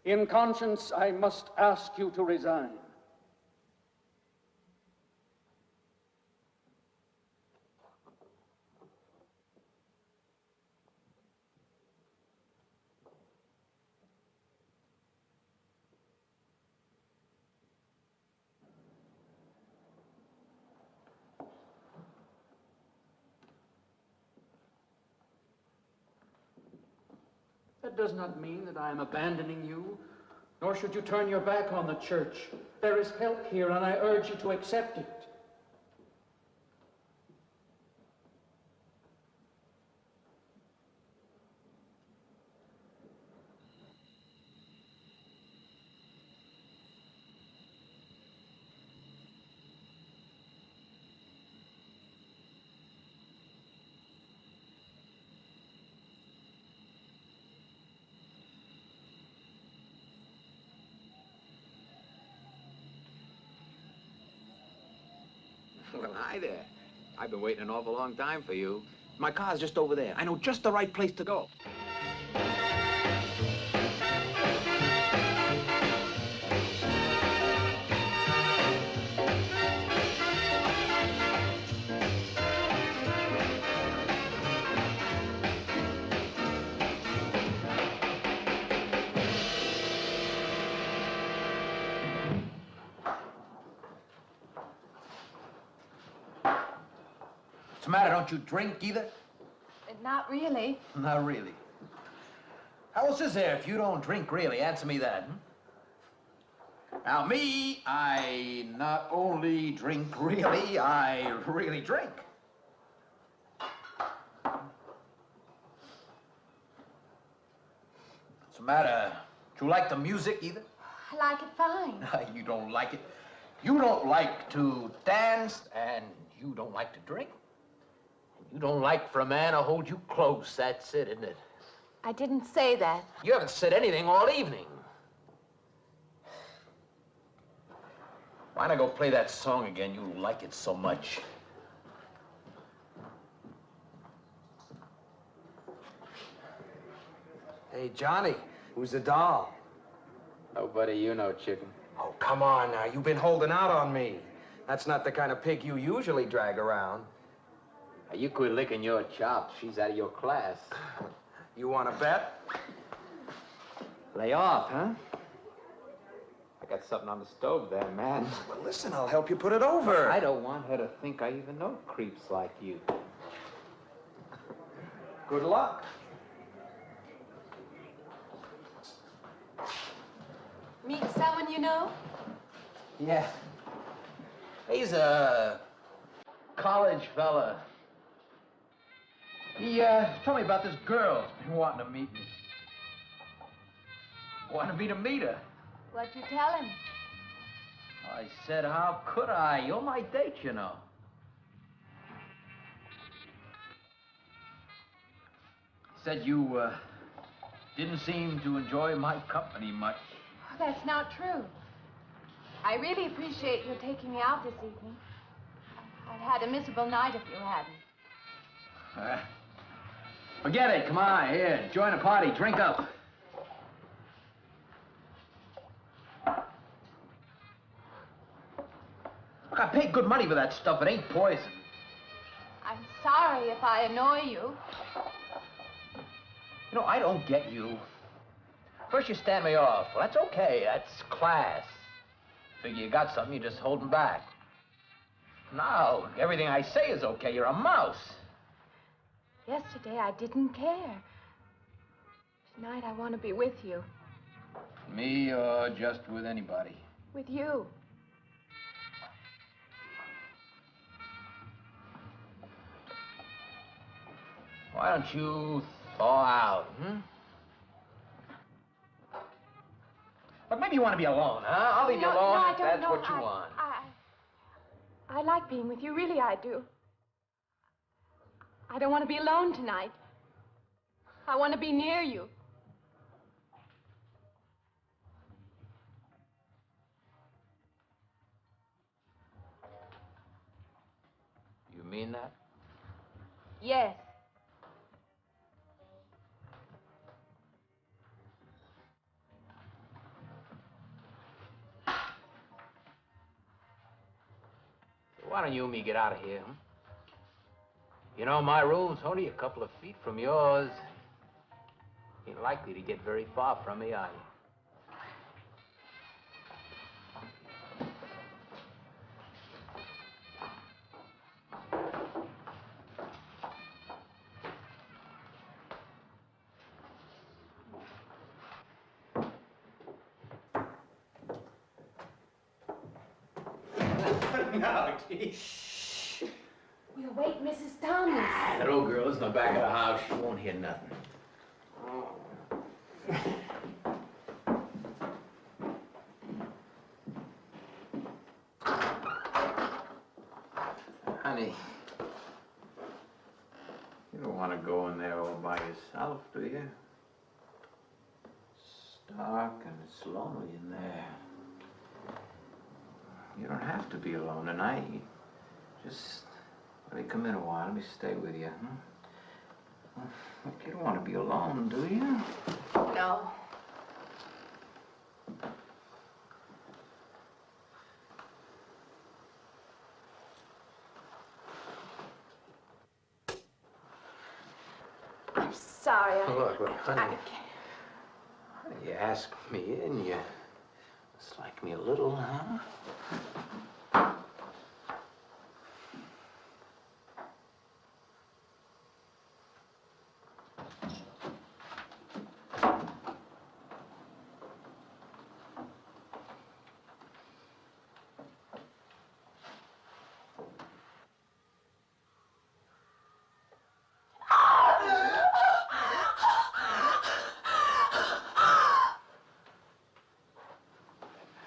In conscience, I must ask you to resign. That does not mean that I am abandoning you, nor should you turn your back on the church. There is help here, and I urge you to accept it. Well, hi there. I've been waiting an awful long time for you. My car's just over there. I know just the right place to go. What's the matter? Don't you drink either? Not really. Not really. How else is there if you don't drink really? Answer me that, Now, me, I not only drink really, I really drink. What's the matter? Do you like the music either? I like it fine. You don't like it. You don't like to dance, and you don't like to drink. You don't like for a man to hold you close. That's it, isn't it? I didn't say that. You haven't said anything all evening. Why not go play that song again? You like it so much. Hey, Johnny, who's the doll? Nobody you know, chicken. Oh, come on now. You've been holding out on me. That's not the kind of pig you usually drag around. You quit licking your chops. She's out of your class. You want to bet? Lay off, huh? I got something on the stove there, man. Well, listen, I'll help you put it over. I don't want her to think I even know creeps like you. Good luck. Meet someone you know? Yeah. He's a college fella. He told me about this girl who's been wanting to meet me. Wanted me to meet her. What'd you tell him? I said, how could I? You're my date, you know. He said you didn't seem to enjoy my company much. Oh, that's not true. I really appreciate your taking me out this evening. I'd had a miserable night if you hadn't. Forget it. Come on, here. Join the party. Drink up. Look, I paid good money for that stuff. It ain't poison. I'm sorry if I annoy you. You know, I don't get you. First you stand me off. Well, that's okay. That's class. Figure you got something, you just holding back. Now, everything I say is okay. You're a mouse. Yesterday, I didn't care. Tonight, I want to be with you. Me or just with anybody? With you. Why don't you thaw out, But maybe you want to be alone, huh? I'll leave you alone no, if that's what you want. I like being with you, really I do. I don't want to be alone tonight. I want to be near you. You mean that? Yes. Why don't you and me get out of here, huh? You know, my room's only a couple of feet from yours. Ain't likely to get very far from me, are you? No, Shh. We'll wake Mrs. Thomas. That old girl is in the back of the house. She won't hear nothing. Honey, you don't want to go in there all by yourself, do you? It's dark and it's lonely in there. You don't have to be alone tonight. Just let me come in a while. Let me stay with you, huh? Look, you don't want to be alone, do you? No. I'm sorry. Look, honey. You asked me in, you dislike me a little, huh?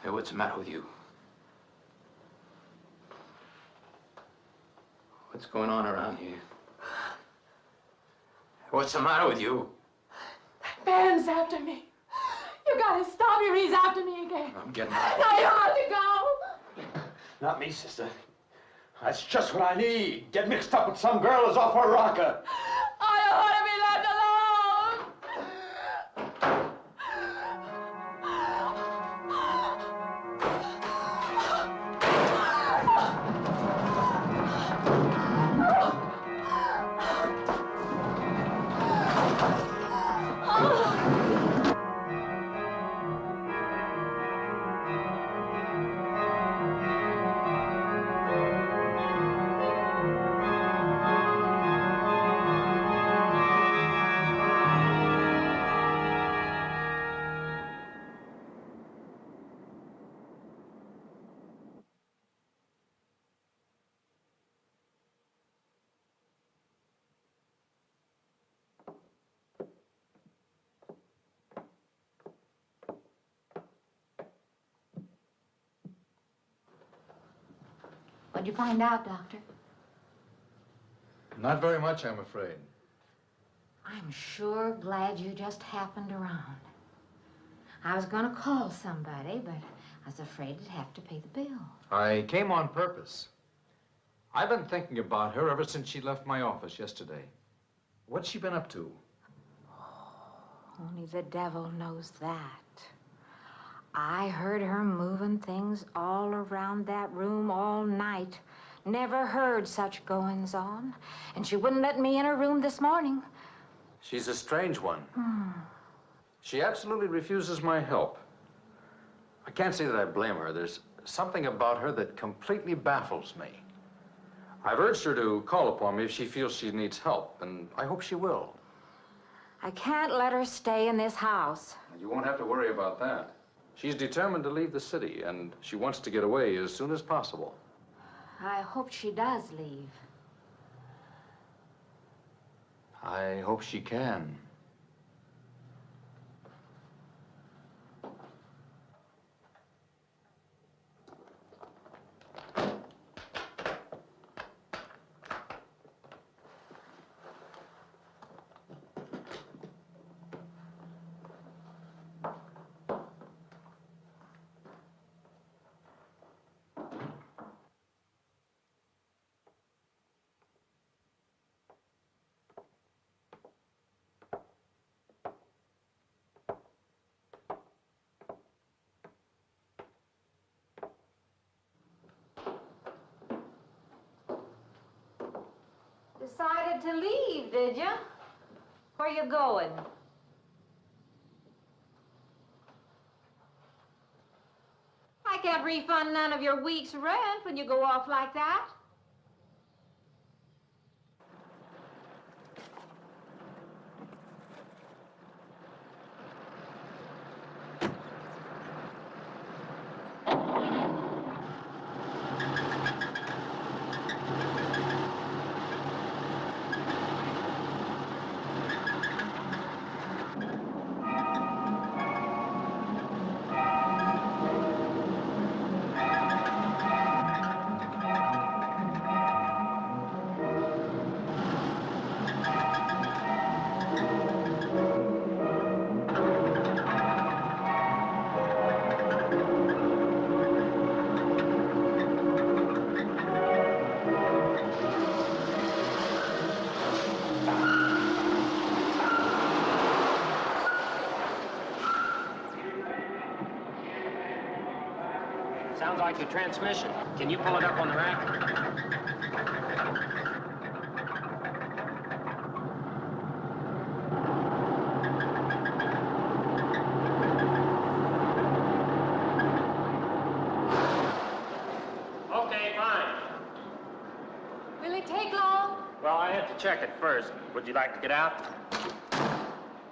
Hey, what's the matter with you? What's going on around here? What's the matter with you? Man's after me. You gotta stop him. He's after me again. I'm getting out. Now you have to go. Not me, sister. That's just what I need. Get mixed up with some girl who's off her rocker. I don't want to be left alone. What'd you find out, Doctor? Not very much, I'm afraid. I'm sure glad you just happened around. I was gonna call somebody, but I was afraid I'd have to pay the bill. I came on purpose. I've been thinking about her ever since she left my office yesterday. What's she been up to? Only the devil knows that. I heard her moving things all around that room all night. Never heard such goings on. And she wouldn't let me in her room this morning. She's a strange one. She absolutely refuses my help. I can't say that I blame her. There's something about her that completely baffles me. I've urged her to call upon me if she feels she needs help, and I hope she will. I can't let her stay in this house. You won't have to worry about that. She's determined to leave the city, and she wants to get away as soon as possible. I hope she does leave. I hope she can. Decided to leave, did you? Where you going? I can't refund none of your week's rent when you go off like that. Sounds like your transmission. Can you pull it up on the rack? Okay, fine. Will it take long? Well, I have to check it first. Would you like to get out?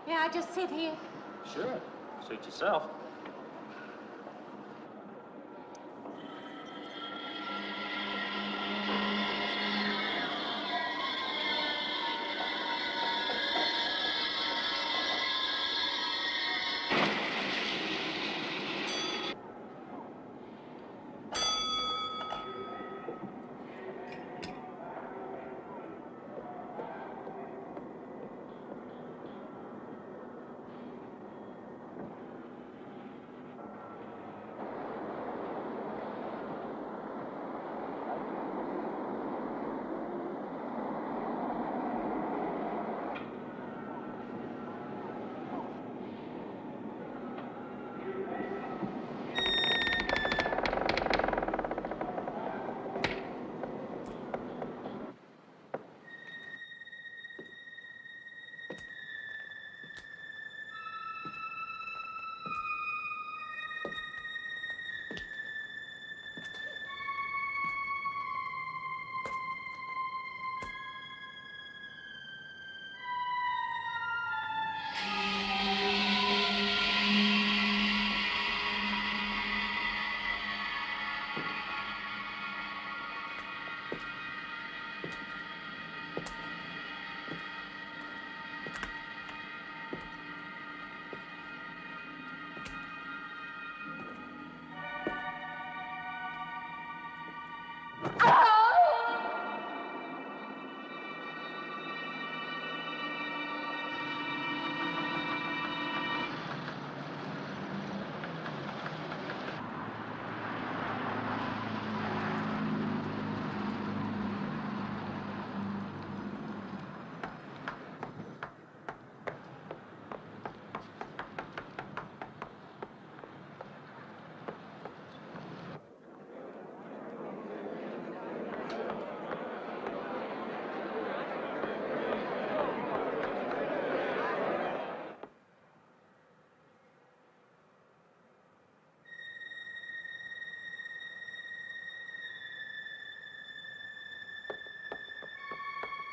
Yeah, I just sit here. Sure. Suit yourself.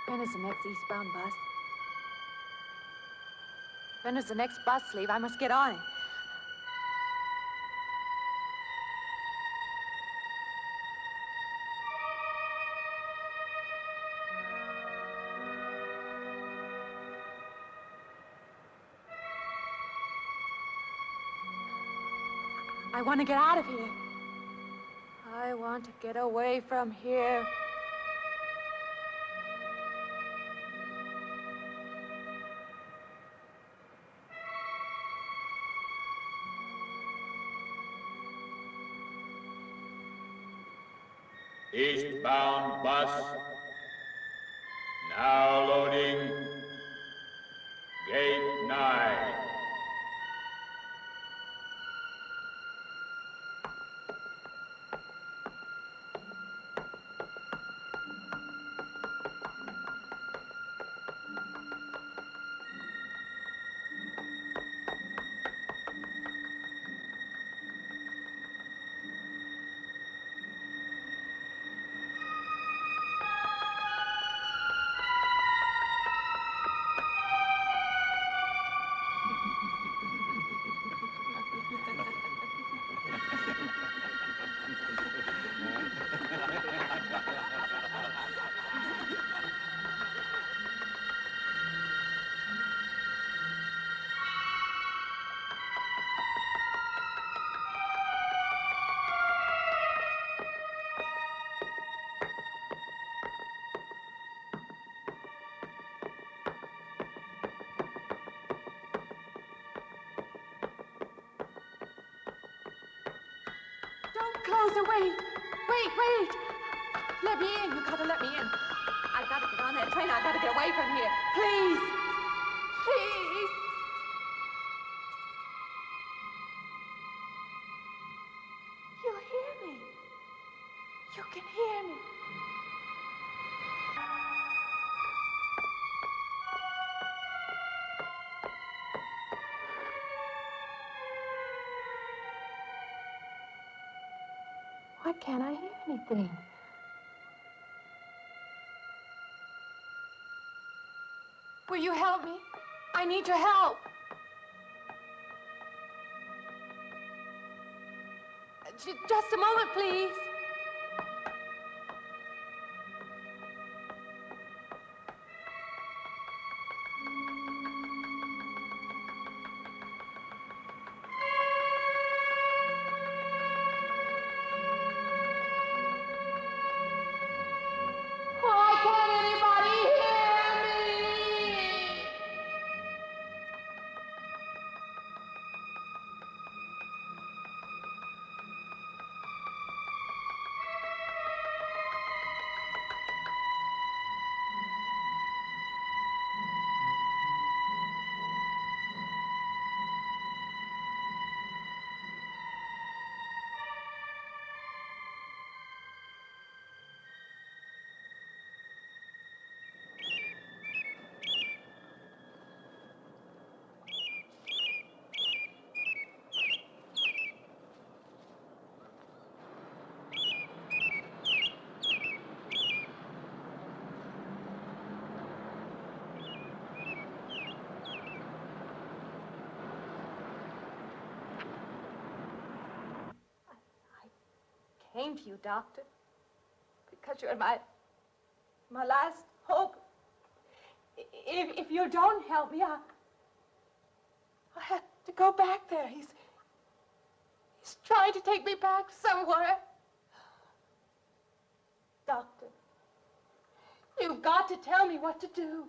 When is the next eastbound bus? When does the next bus leave? I must get on it. I want to get out of here. I want to get away from here. Eastbound bus. Now loading. Gate 9. closer. Wait. Wait. Let me in. You gotta let me in. I gotta get on that train. I gotta get away from here. Please. Please. You hear me. You can hear me. Why can't I hear anything? Will you help me? I need your help. Just a moment, please. Why can't anybody hear me? Came to you, Doctor, because you're my last hope. If you don't help me, I'll have to go back there. He's trying to take me back somewhere. Doctor, you've got to tell me what to do.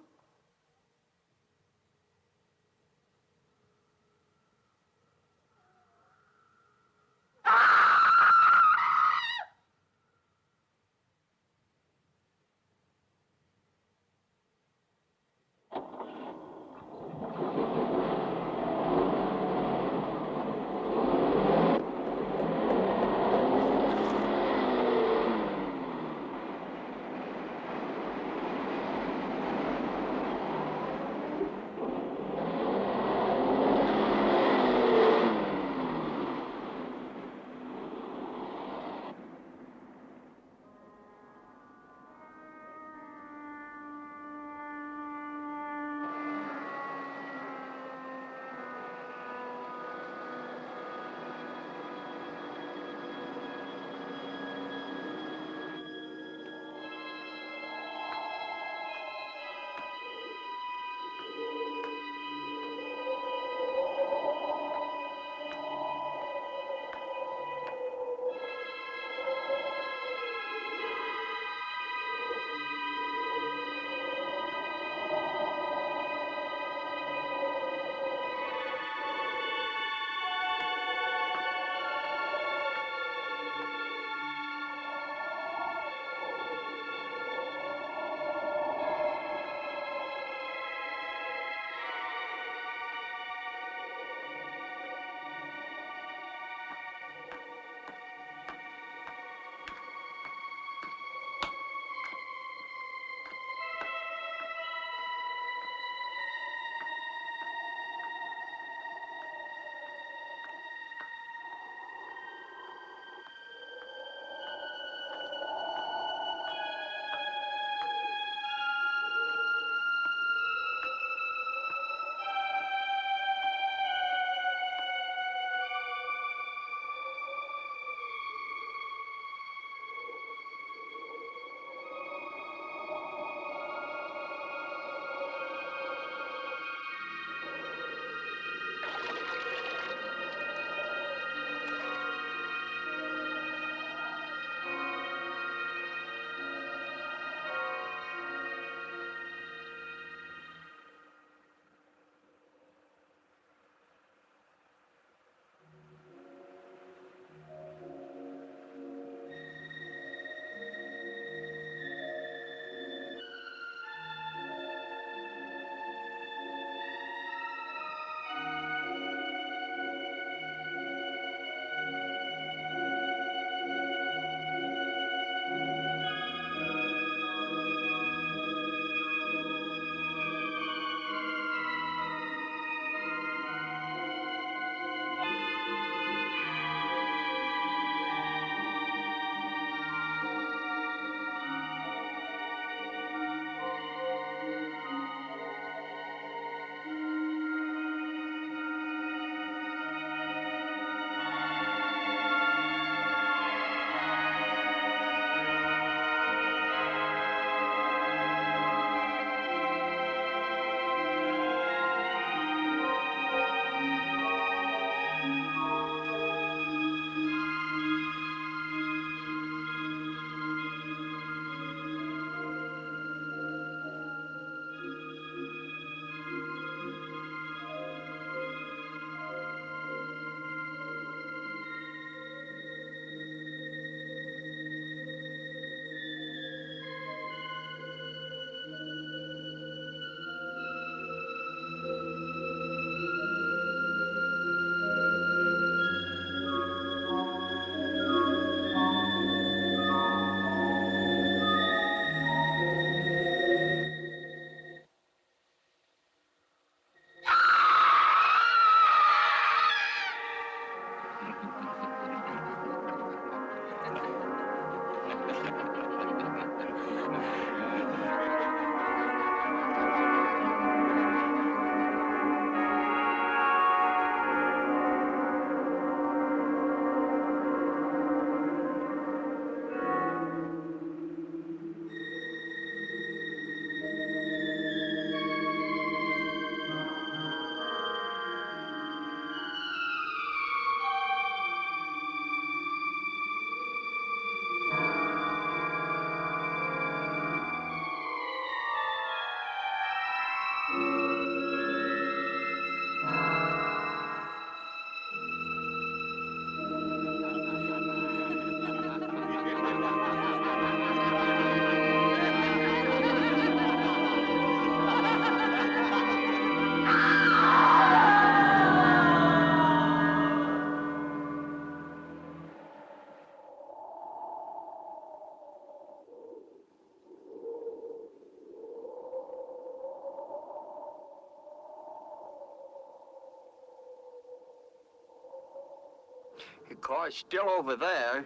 The car's still over there,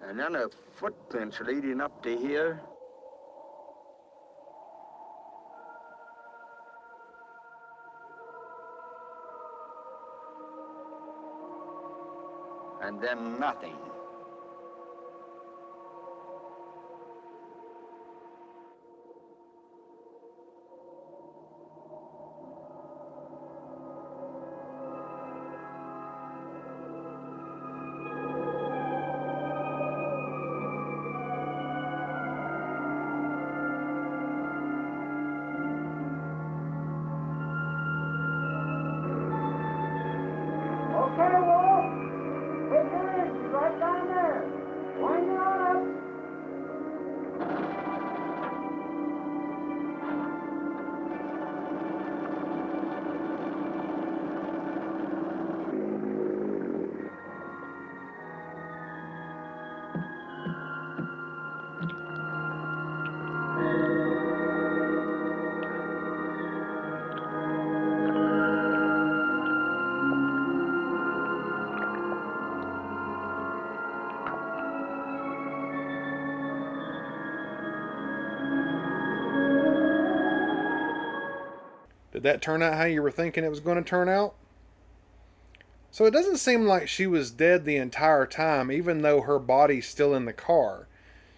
and then the footprints leading up to here. And then nothing. Okay, Wolf. Take your easy, right down there. Wind it on up. Did that turn out how you were thinking it was going to turn out? So it doesn't seem like she was dead the entire time, even though her body's still in the car.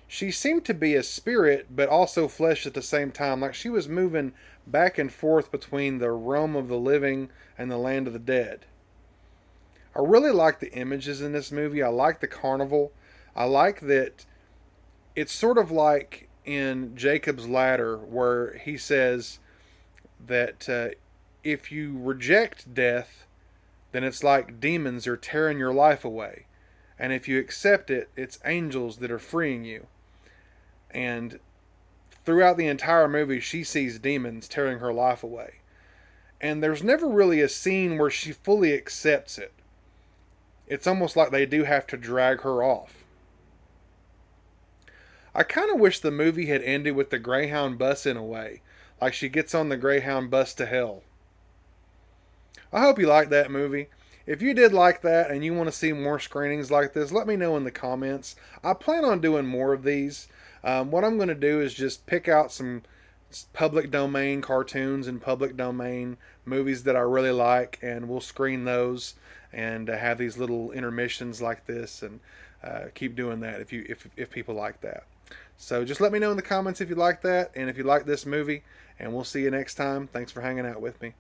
She seemed to be a spirit, but also flesh at the same time, like she was moving back and forth between the realm of the living and the land of the dead. I really like the images in this movie. I like the carnival. I like that it's sort of like in Jacob's Ladder, where he says that if you reject death, then it's like demons are tearing your life away. And if you accept it, it's angels that are freeing you. And throughout the entire movie, she sees demons tearing her life away. And there's never really a scene where she fully accepts it. It's almost like they do have to drag her off. I kind of wish the movie had ended with the Greyhound bus in a way. Like she gets on the Greyhound bus to hell. I hope you liked that movie. If you did like that and you want to see more screenings like this, let me know in the comments. I plan on doing more of these. What I'm going to do is just pick out some public domain cartoons and public domain movies that I really like, and we'll screen those and have these little intermissions like this, and keep doing that if people like that. So just let me know in the comments if you like that and if you like this movie, and we'll see you next time. Thanks for hanging out with me.